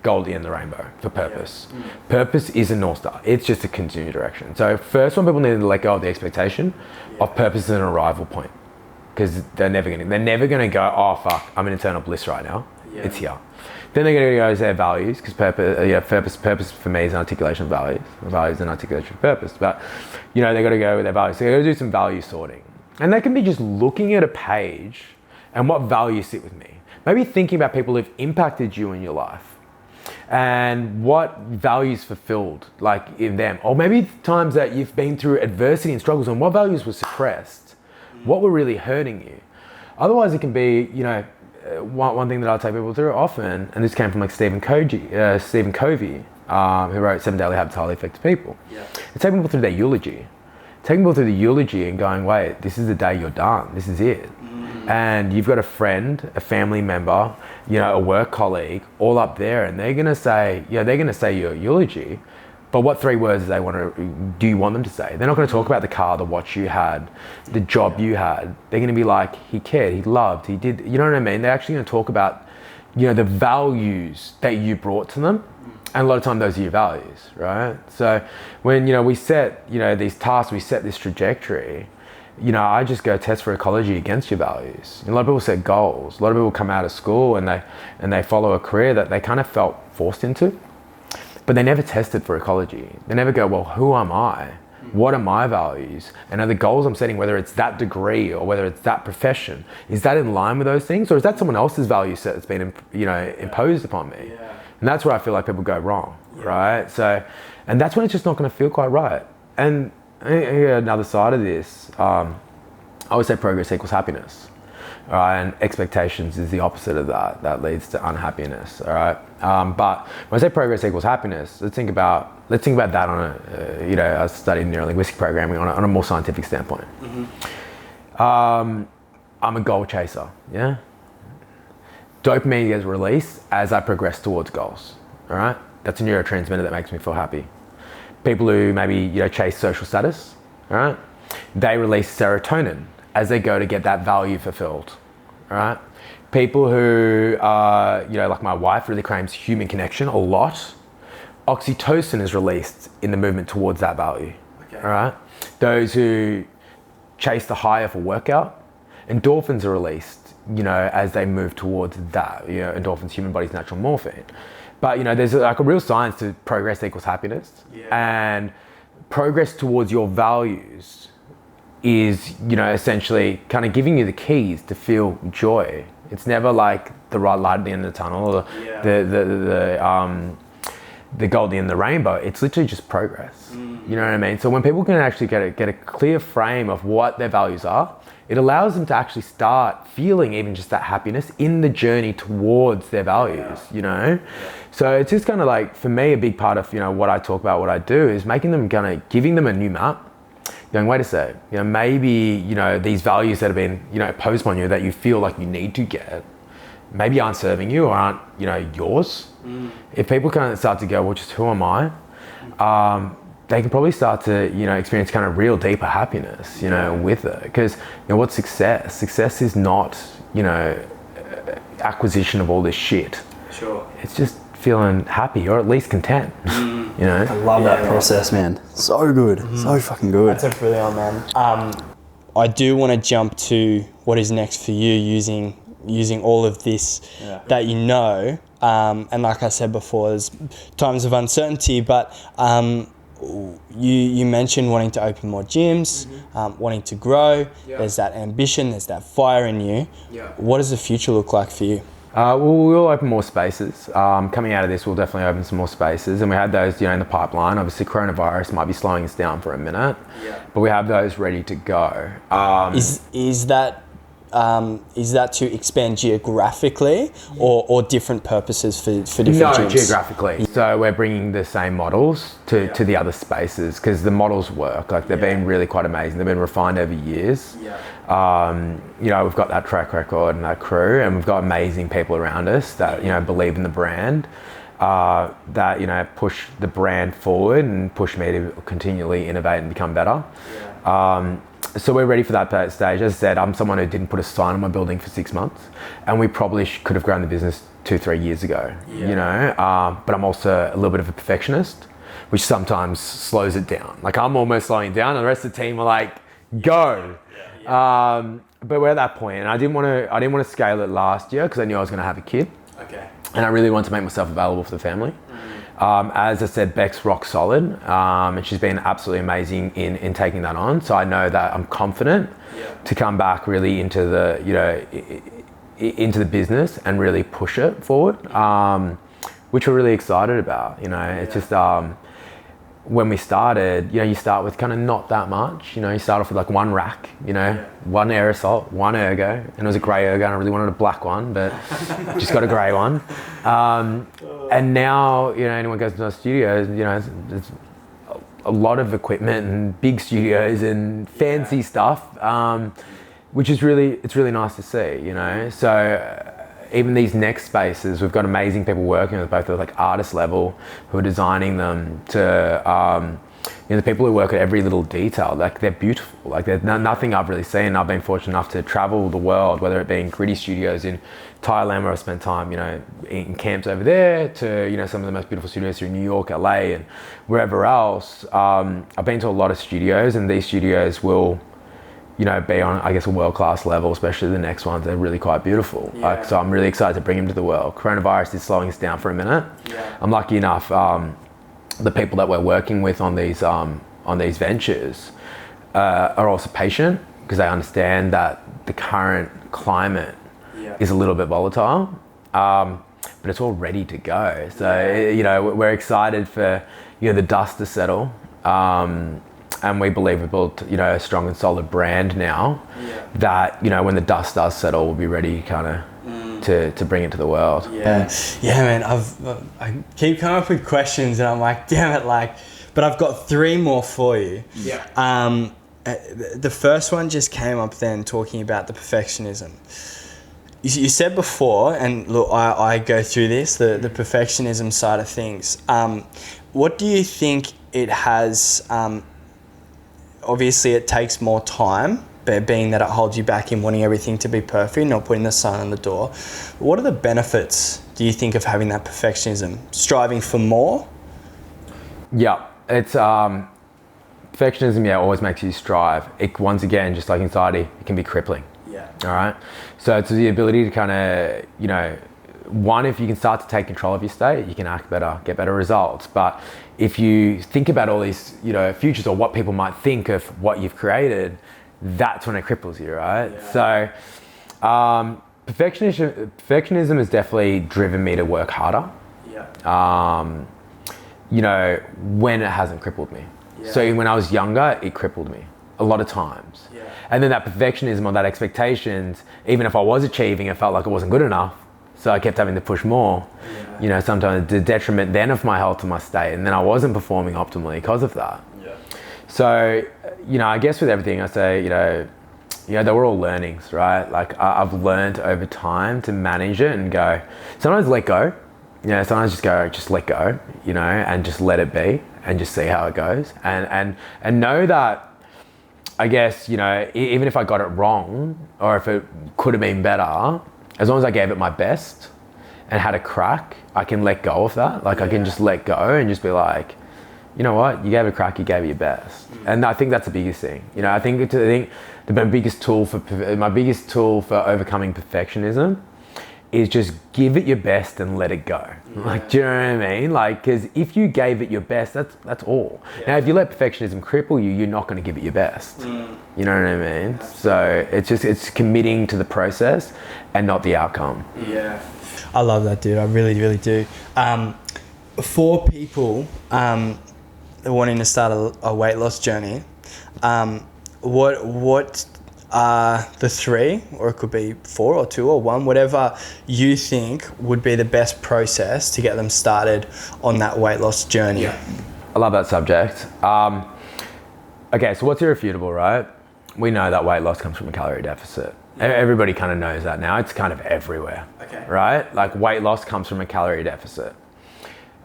gold in the rainbow for purpose. Purpose is a North Star. It's just a continued direction. So first one, people need to let go of the expectation of purpose as an arrival point. Because they're never gonna go, oh fuck, I'm in eternal bliss right now. Yeah. It's here. Then they're gonna go to their values, because purpose for me is an articulation of values. Values is an articulation of purpose. But they gotta go with their values. So they gotta do some value sorting. And they can be just looking at a page and what values sit with me. Maybe thinking about people who've impacted you in your life and what values fulfilled in them. Or maybe times that you've been through adversity and struggles and what values were suppressed. What were really hurting you? Otherwise, it can be, one thing that I take people through often, and this came from Stephen Covey, who wrote 7 Daily Habits of Highly Effective People. Yeah. It's taking people through their eulogy. Taking people through the eulogy and going, wait, this is the day you're done. This is it. And you've got a friend, a family member, a work colleague, all up there, and they're gonna say your eulogy. But what 3 words do you want them to say? They're not going to talk about the car, the watch you had, the job you had. They're going to be like, he cared, he loved, he did. You know what I mean? They're actually going to talk about, the values that you brought to them. And a lot of time those are your values, right? So when, we set, these tasks, we set this trajectory, I just go test for ecology against your values. A lot of people set goals. A lot of people come out of school and they follow a career that they kind of felt forced into. But they never tested for ecology. They never go, well, who am I? What are my values? And are the goals I'm setting, whether it's that degree or whether it's that profession, is that in line with those things? Or is that someone else's value set that's been, imposed upon me? Yeah. And that's where I feel like people go wrong, right? So, and that's when it's just not going to feel quite right. And another side of this, I always say progress equals happiness. All right, and expectations is the opposite of that. That leads to unhappiness. All right, but when I say progress equals happiness, let's think about that on a, I studied neurolinguistic programming on a more scientific standpoint. I'm a goal chaser. Yeah, dopamine gets released as I progress towards goals. All right, that's a neurotransmitter that makes me feel happy. People who maybe chase social status, all right, they release serotonin as they go to get that value fulfilled, all right? People who, like my wife, really craves human connection a lot. Oxytocin is released in the movement towards that value, all right? Those who chase the high of a workout, endorphins are released, as they move towards that. Endorphins, human body's natural morphine. But there's like a real science to progress equals happiness, and progress towards your values is essentially kind of giving you the keys to feel joy. It's never like the right light at the end of the tunnel, or the gold at the end of the rainbow. It's literally just progress. You know what I mean? So when people can actually get a clear frame of what their values are, it allows them to actually start feeling even just that happiness in the journey towards their values, So it's just kind of like, for me, a big part of, what I talk about, what I do, is making them giving them a new map, going, wait a sec, maybe, these values that have been, imposed on you that you feel like you need to get, maybe aren't serving you or aren't, yours. If people kind of start to go, well, just who am I? They can probably start to, experience kind of real deeper happiness, with it. Because, what's success? Success is not, acquisition of all this shit. Sure. It's just feeling happy, or at least content, I love that process, man. So good. So fucking good. That's a brilliant, man. I do want to jump to what is next for you using all of this that and like I said before, there's times of uncertainty, but you mentioned wanting to open more gyms, wanting to grow. There's that ambition, there's that fire in you. What does the future look like for you? We'll open more spaces. Coming out of this, we'll definitely open some more spaces, and we had those, in the pipeline. Obviously, coronavirus might be slowing us down for a minute, but we have those ready to go. Is that to expand geographically or different purposes for different gyms? No, geographically. So we're bringing the same models to the other spaces, because the models work. Like, they've been really quite amazing. They've been refined over years. We've got that track record and that crew, and we've got amazing people around us that, believe in the brand, that, push the brand forward and push me to continually innovate and become better. So we're ready for that stage. As I said, I'm someone who didn't put a sign on my building for 6 months, and we probably could have grown the business 2-3 years ago, but I'm also a little bit of a perfectionist, which sometimes slows it down. Like, I'm almost slowing it down, and the rest of the team are like, go. But we're at that point, and I didn't want to scale it last year because I knew I was going to have a kid. Okay. And I really wanted to make myself available for the family. As I said, Beck's rock solid, and she's been absolutely amazing in taking that on. So I know that I'm confident to come back really into the, into the business and really push it forward, which we're really excited about. It's just, when we started, you start with kind of not that much. You start off with like one rack, one aerosol, one ergo, and it was a grey ergo, and I really wanted a black one, but just got a grey one. And now, anyone goes to our studios, there's a lot of equipment and big studios and fancy stuff, which is it's really nice to see, So even these next spaces, we've got amazing people working with both at like artist level who are designing them to, the people who work at every little detail. Like, they're beautiful. Like, there's nothing I've really seen. I've been fortunate enough to travel the world, whether it be in Gritty Studios in Thailand, where I spent time, in camps over there, to, some of the most beautiful studios here in New York, LA, and wherever else. I've been to a lot of studios, and these studios will, be on, I guess, a world-class level, especially the next ones. They're really quite beautiful. So I'm really excited to bring them to the world. Coronavirus is slowing us down for a minute. I'm lucky enough, the people that we're working with on these ventures are also patient, because they understand that the current climate is a little bit volatile, but it's all ready to go. So, we're excited for, the dust to settle. And we believe we've built, a strong and solid brand now that, when the dust does settle, we'll be ready kind of to bring it to the world. Yeah, man, I keep coming up with questions, and I'm like, damn it, but I've got 3 more for you. The first one just came up then, talking about the perfectionism. You said before, and look, I go through this, the perfectionism side of things. What do you think it has... obviously, it takes more time, being that it holds you back in wanting everything to be perfect, not putting the sign on the door. What are the benefits, do you think, of having that perfectionism? Striving for more? Yeah, it's perfectionism. Always makes you strive. It, once again, just like anxiety, it can be crippling. All right. So it's the ability to kind of, one, if you can start to take control of your state, you can act better, get better results. But if you think about all these, futures or what people might think of what you've created, that's when it cripples you, right? Yeah. So perfectionism has definitely driven me to work harder. Yeah. When it hasn't crippled me. Yeah. So when I was younger, it crippled me a lot of times. Yeah. And then that perfectionism or that expectations, even if I was achieving, it felt like it wasn't good enough. So I kept having to push more, sometimes the detriment then of my health and my state. And then I wasn't performing optimally because of that. Yeah. So, I guess with everything I say, they were all learnings, right? Like I've learned over time to manage it and go, sometimes let go. Sometimes just let go, and just let it be and just see how it goes. And know that, I guess, even if I got it wrong or if it could have been better, as long as I gave it my best and had a crack, I can let go of that. Like I can just let go and just be like, you know what, you gave it a crack, you gave it your best. And I think that's the biggest thing. I think my biggest tool for overcoming perfectionism is just give it your best and let it go. Like, do you know what I mean? Like, because if you gave it your best, that's all. Now, if you let perfectionism cripple you, you're not going to give it your best. You know what I mean? So it's committing to the process and not the outcome. Yeah. I love that, dude. I really, really do. For people wanting to start a weight loss journey, what are the 3, or it could be 4 or 2 or 1, whatever you think would be the best process to get them started on that weight loss journey? Yeah. I love that subject. Okay, so what's irrefutable, right? We know that weight loss comes from a calorie deficit. Everybody kind of knows that now. It's kind of everywhere, right? Like weight loss comes from a calorie deficit.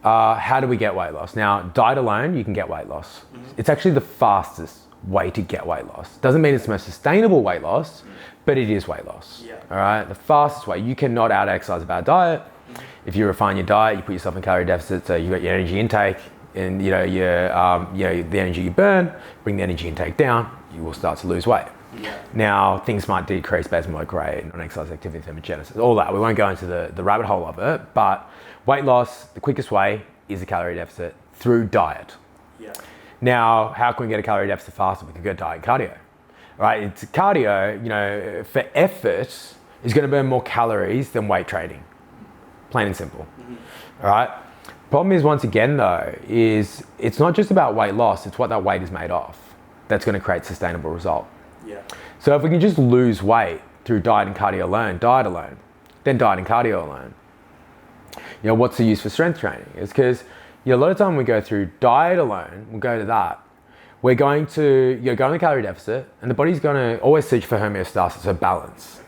How do we get weight loss? Now, diet alone, you can get weight loss. It's actually the fastest way to get weight loss. Doesn't mean it's the most sustainable weight loss, but it is weight loss. All right, the fastest way. You cannot out exercise a bad diet. If you refine your diet, you put yourself in calorie deficit, so you got your energy intake and the energy you burn, bring the energy intake down, you will start to lose weight. Now, things might decrease based on work rate, non-exercise activity thermogenesis, all that. We won't go into the rabbit hole of it, but weight loss, the quickest way is a calorie deficit through diet. Now, how can we get a calorie deficit faster? We can go diet and cardio, right? It's cardio, for effort is going to burn more calories than weight training, plain and simple, all right? Problem is, once again though, is it's not just about weight loss, it's what that weight is made of that's going to create sustainable result. So if we can just lose weight through diet and cardio alone, then diet and cardio alone, what's the use for strength training? It's because a lot of time we go through diet alone, we'll go to that. We're going to go in the calorie deficit, and the body's going to always search for homeostasis, so balance.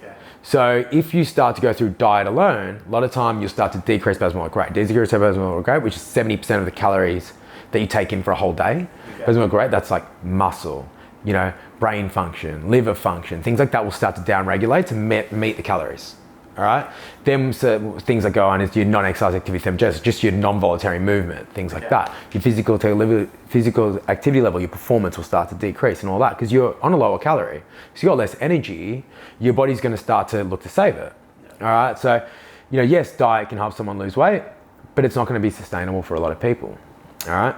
So if you start to go through diet alone, a lot of time you'll start to decrease basal metabolic rate. Decrease basal metabolic rate, which is 70% of the calories that you take in for a whole day. Basal metabolic rate, that's like muscle, brain function, liver function, things like that will start to downregulate to meet the calories. All right. Then things that go on is your non-exercise activity thermogenesis, just your non-voluntary movement, things like that. Your physical activity level, your performance will start to decrease and all that because you're on a lower calorie. So you got less energy, your body's going to start to look to save it. All right. So, yes, diet can help someone lose weight, but it's not going to be sustainable for a lot of people. All right.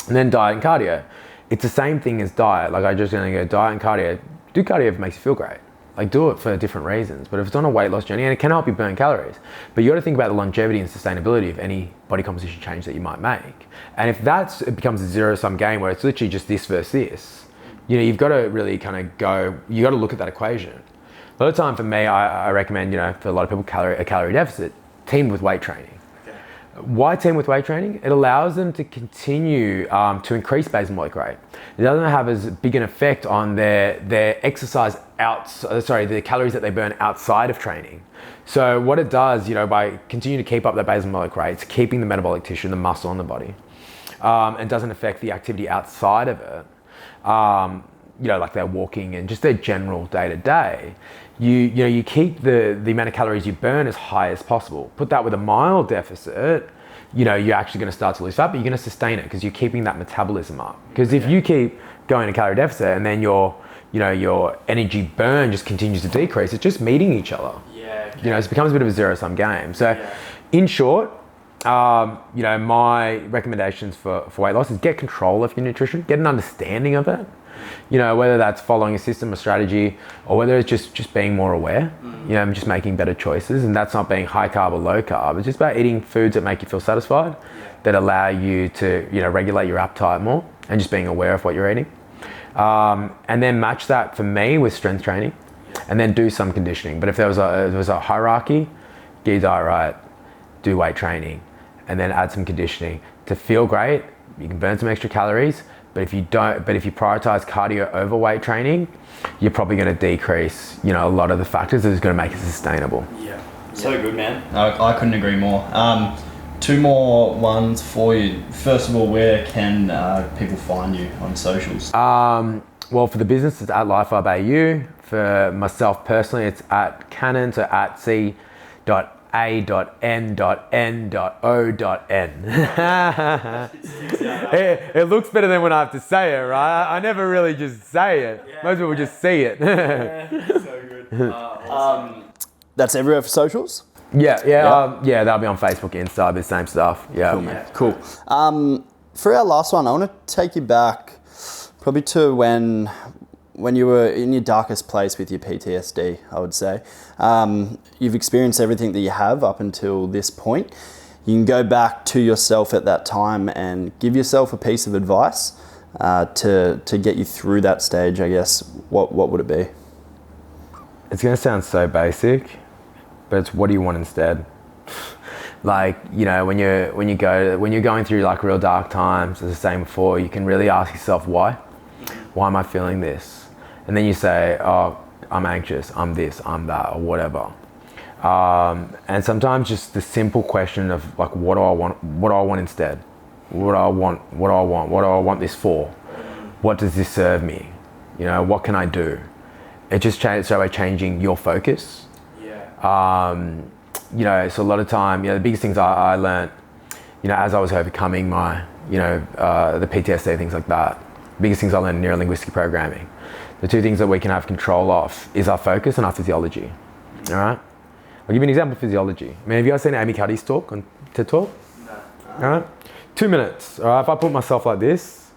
And then diet and cardio. It's the same thing as diet. Like I just going to go diet and cardio. Do cardio if it makes you feel great. Like do it for different reasons, but if it's on a weight loss journey, and it can help you burn calories, but you got to think about the longevity and sustainability of any body composition change that you might make. And if it becomes a zero-sum game where it's literally just this versus this, you've got to really kind of you got to look at that equation. A lot of time for me, I recommend, for a lot of people, a calorie deficit teamed with weight training. Why team with weight training? It allows them to continue to increase basal metabolic rate. It doesn't have as big an effect on their exercise the calories that they burn outside of training. So what it does, by continuing to keep up that basal metabolic rate, it's keeping the metabolic tissue, the muscle in the body, and doesn't affect the activity outside of it. Like their walking and just their general day to day. You keep the amount of calories you burn as high as possible. Put that with a mild deficit, you're actually going to start to lose fat, but you're going to sustain it because you're keeping that metabolism up. Because if you keep going to calorie deficit and then your energy burn just continues to decrease, it's just meeting each other. Yeah, You know, it becomes a bit of a zero-sum game. So, in short, you know, my recommendations for weight loss is get control of your nutrition, get an understanding of it. You know, whether that's following a system or strategy, or whether it's just being more aware, you know, just making better choices. And that's not being high carb or low carb. It's just about eating foods that make you feel satisfied, that allow you to, you know, regulate your appetite more, and just being aware of what you're eating. And then match that for me with strength training, and then do some conditioning. But if there was a hierarchy, get your diet right, do weight training, and then add some conditioning. To feel great, you can burn some extra calories. But if you prioritize cardio over weight training, you're probably going to decrease, you know, a lot of the factors that is going to make it sustainable. Yeah. So good, man. I couldn't agree more. Two more ones for you. First of all, where can people find you on socials? Well, for the business, it's at LifeVibeAU. For myself personally, it's at Cannon, so at C.A.N.N.O.N. It looks better than when I have to say it, right? I never really just say it. Most people just see it. So good. That's everywhere for socials? Yeah, that'll be on Facebook, Insta, the same stuff. Yeah. Cool, man. Cool. For our last one, I want to take you back probably to when you were in your darkest place with your PTSD, I would say. You've experienced everything that you have up until this point. You can go back to yourself at that time and give yourself a piece of advice to get you through that stage, I guess. What would it be? It's going to sound so basic, but it's what do you want instead? Like, you know, when you're going through like real dark times, as I was saying before, you can really ask yourself why. Why am I feeling this? And then you say, oh, I'm anxious, I'm this, I'm that, or whatever. And sometimes just the simple question of like, what do I want instead? What do I want this for? What does this serve me? You know, what can I do? It just so by changing your focus. You know, so a lot of time, you know, the biggest things I learned, you know, as I was overcoming my, you know, the PTSD, things like that, the biggest things I learned in neuro-linguistic programming, the two things that we can have control of is our focus and our physiology. All right? I'll give you an example of physiology. I mean, have you guys seen Amy Cuddy's talk on TED Talk? No. All right? 2 minutes. All right? If I put myself like this,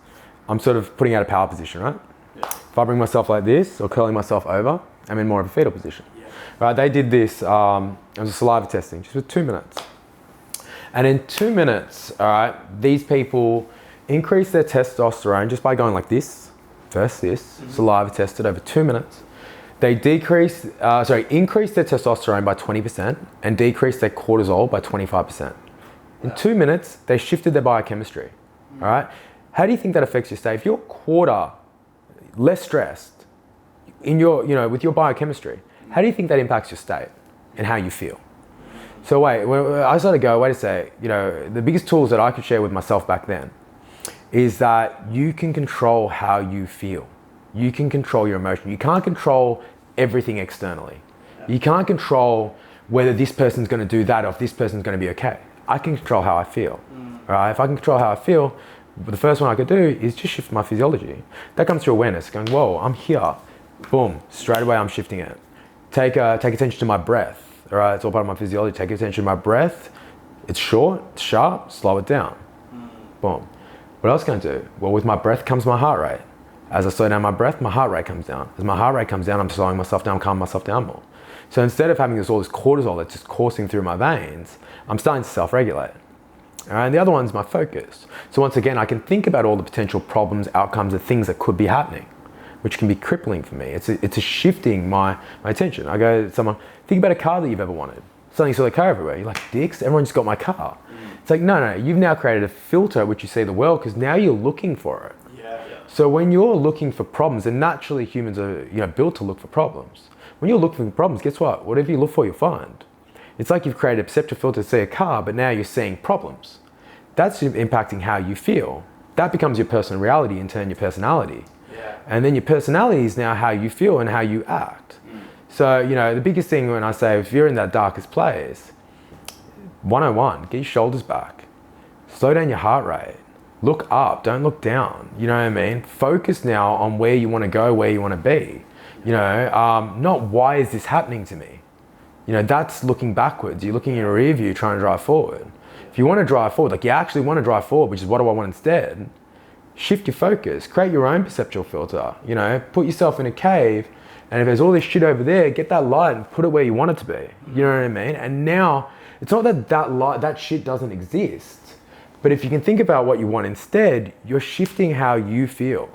I'm sort of putting out a power position, right? Yeah. If I bring myself like this or curling myself over, I'm in more of a fetal position. Right, they did this, it was a saliva testing, just for 2 minutes. And in 2 minutes, all right, these people increased their testosterone just by going like this, first this, saliva tested over 2 minutes. They increased their testosterone by 20% and decreased their cortisol by 25%. In 2 minutes, they shifted their biochemistry, all right? How do you think that affects your state? If you're a quarter less stressed in your, you know, with your biochemistry, how do you think that impacts your state and how you feel? So I started to go, wait a sec, you know, the biggest tools that I could share with myself back then is that you can control how you feel. You can control your emotion. You can't control everything externally. You can't control whether this person's going to do that or if this person's going to be okay. I can control how I feel. Right? If I can control how I feel, the first one I could do is just shift my physiology. That comes through awareness, going, whoa, I'm here. Boom, straight away I'm shifting it. Take attention to my breath. All right, it's all part of my physiology. Take attention to my breath. It's short, it's sharp, slow it down. Boom. What else can I do? Well, with my breath comes my heart rate. As I slow down my breath, my heart rate comes down. As my heart rate comes down, I'm slowing myself down, calming myself down more. So instead of having all this cortisol that's just coursing through my veins, I'm starting to self-regulate. All right, and the other one's my focus. So once again, I can think about all the potential problems, outcomes, and things that could be happening, which can be crippling for me. It's a shifting my attention. I go to someone, think about a car that you've ever wanted. Suddenly you saw the car everywhere. You're like, dicks, everyone just got my car. It's like, no, you've now created a filter which you see the world because now you're looking for it. So when you're looking for problems, and naturally humans are built to look for problems. When you're looking for problems, guess what? Whatever you look for, you'll find. It's like you've created a perceptive filter to see a car, but now you're seeing problems. That's impacting how you feel. That becomes your personal reality, in turn your personality. And then your personality is now how you feel and how you act. So, the biggest thing when I say, if you're in that darkest place, 101, get your shoulders back. Slow down your heart rate. Look up, don't look down. You know what I mean? Focus now on where you want to go, where you want to be. Not why is this happening to me? you know, that's looking backwards. You're looking in a rear view trying to drive forward. If you want to drive forward, like you actually want to drive forward, which is what do I want instead, shift your focus, create your own perceptual filter, you know, put yourself in a cave, and if there's all this shit over there, get that light and put it where you want it to be. You know what I mean? And now, it's not that that light, that shit doesn't exist, but if you can think about what you want instead, you're shifting how you feel.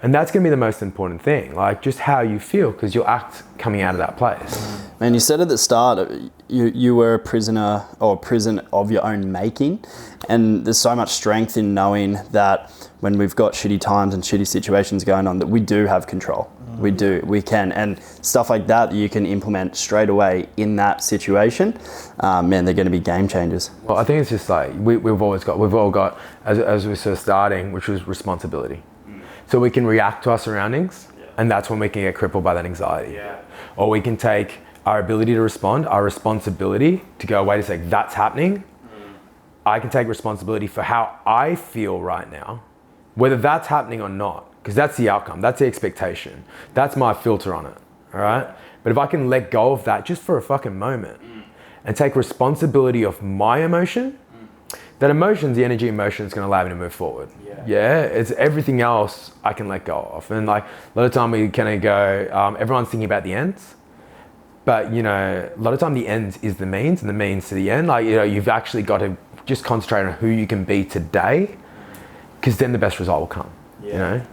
And that's going to be the most important thing, like just how you feel, because you'll act coming out of that place. Man, you said at the start, you were a prisoner or a prison of your own making. And there's so much strength in knowing that when we've got shitty times and shitty situations going on, that we do have control. We do, we can. And stuff like that you can implement straight away in that situation, man, they're going to be game changers. Well, I think it's just like, we've all got, as we're sort of starting, which was responsibility. So we can react to our surroundings, and that's when we can get crippled by that anxiety. Or we can take our ability to respond, our responsibility to go, wait a sec, that's happening. I can take responsibility for how I feel right now, whether that's happening or not, because that's the outcome, that's the expectation. That's my filter on it, all right? But if I can let go of that just for a fucking moment and take responsibility of my emotion, that emotion's the energy emotion is going to allow me to move forward. Yeah, it's everything else I can let go of. And like a lot of time we kind of go, everyone's thinking about the ends, but you know, a lot of time the ends is the means and the means to the end. Like, you know, you've actually got to just concentrate on who you can be today, because then the best result will come, you know?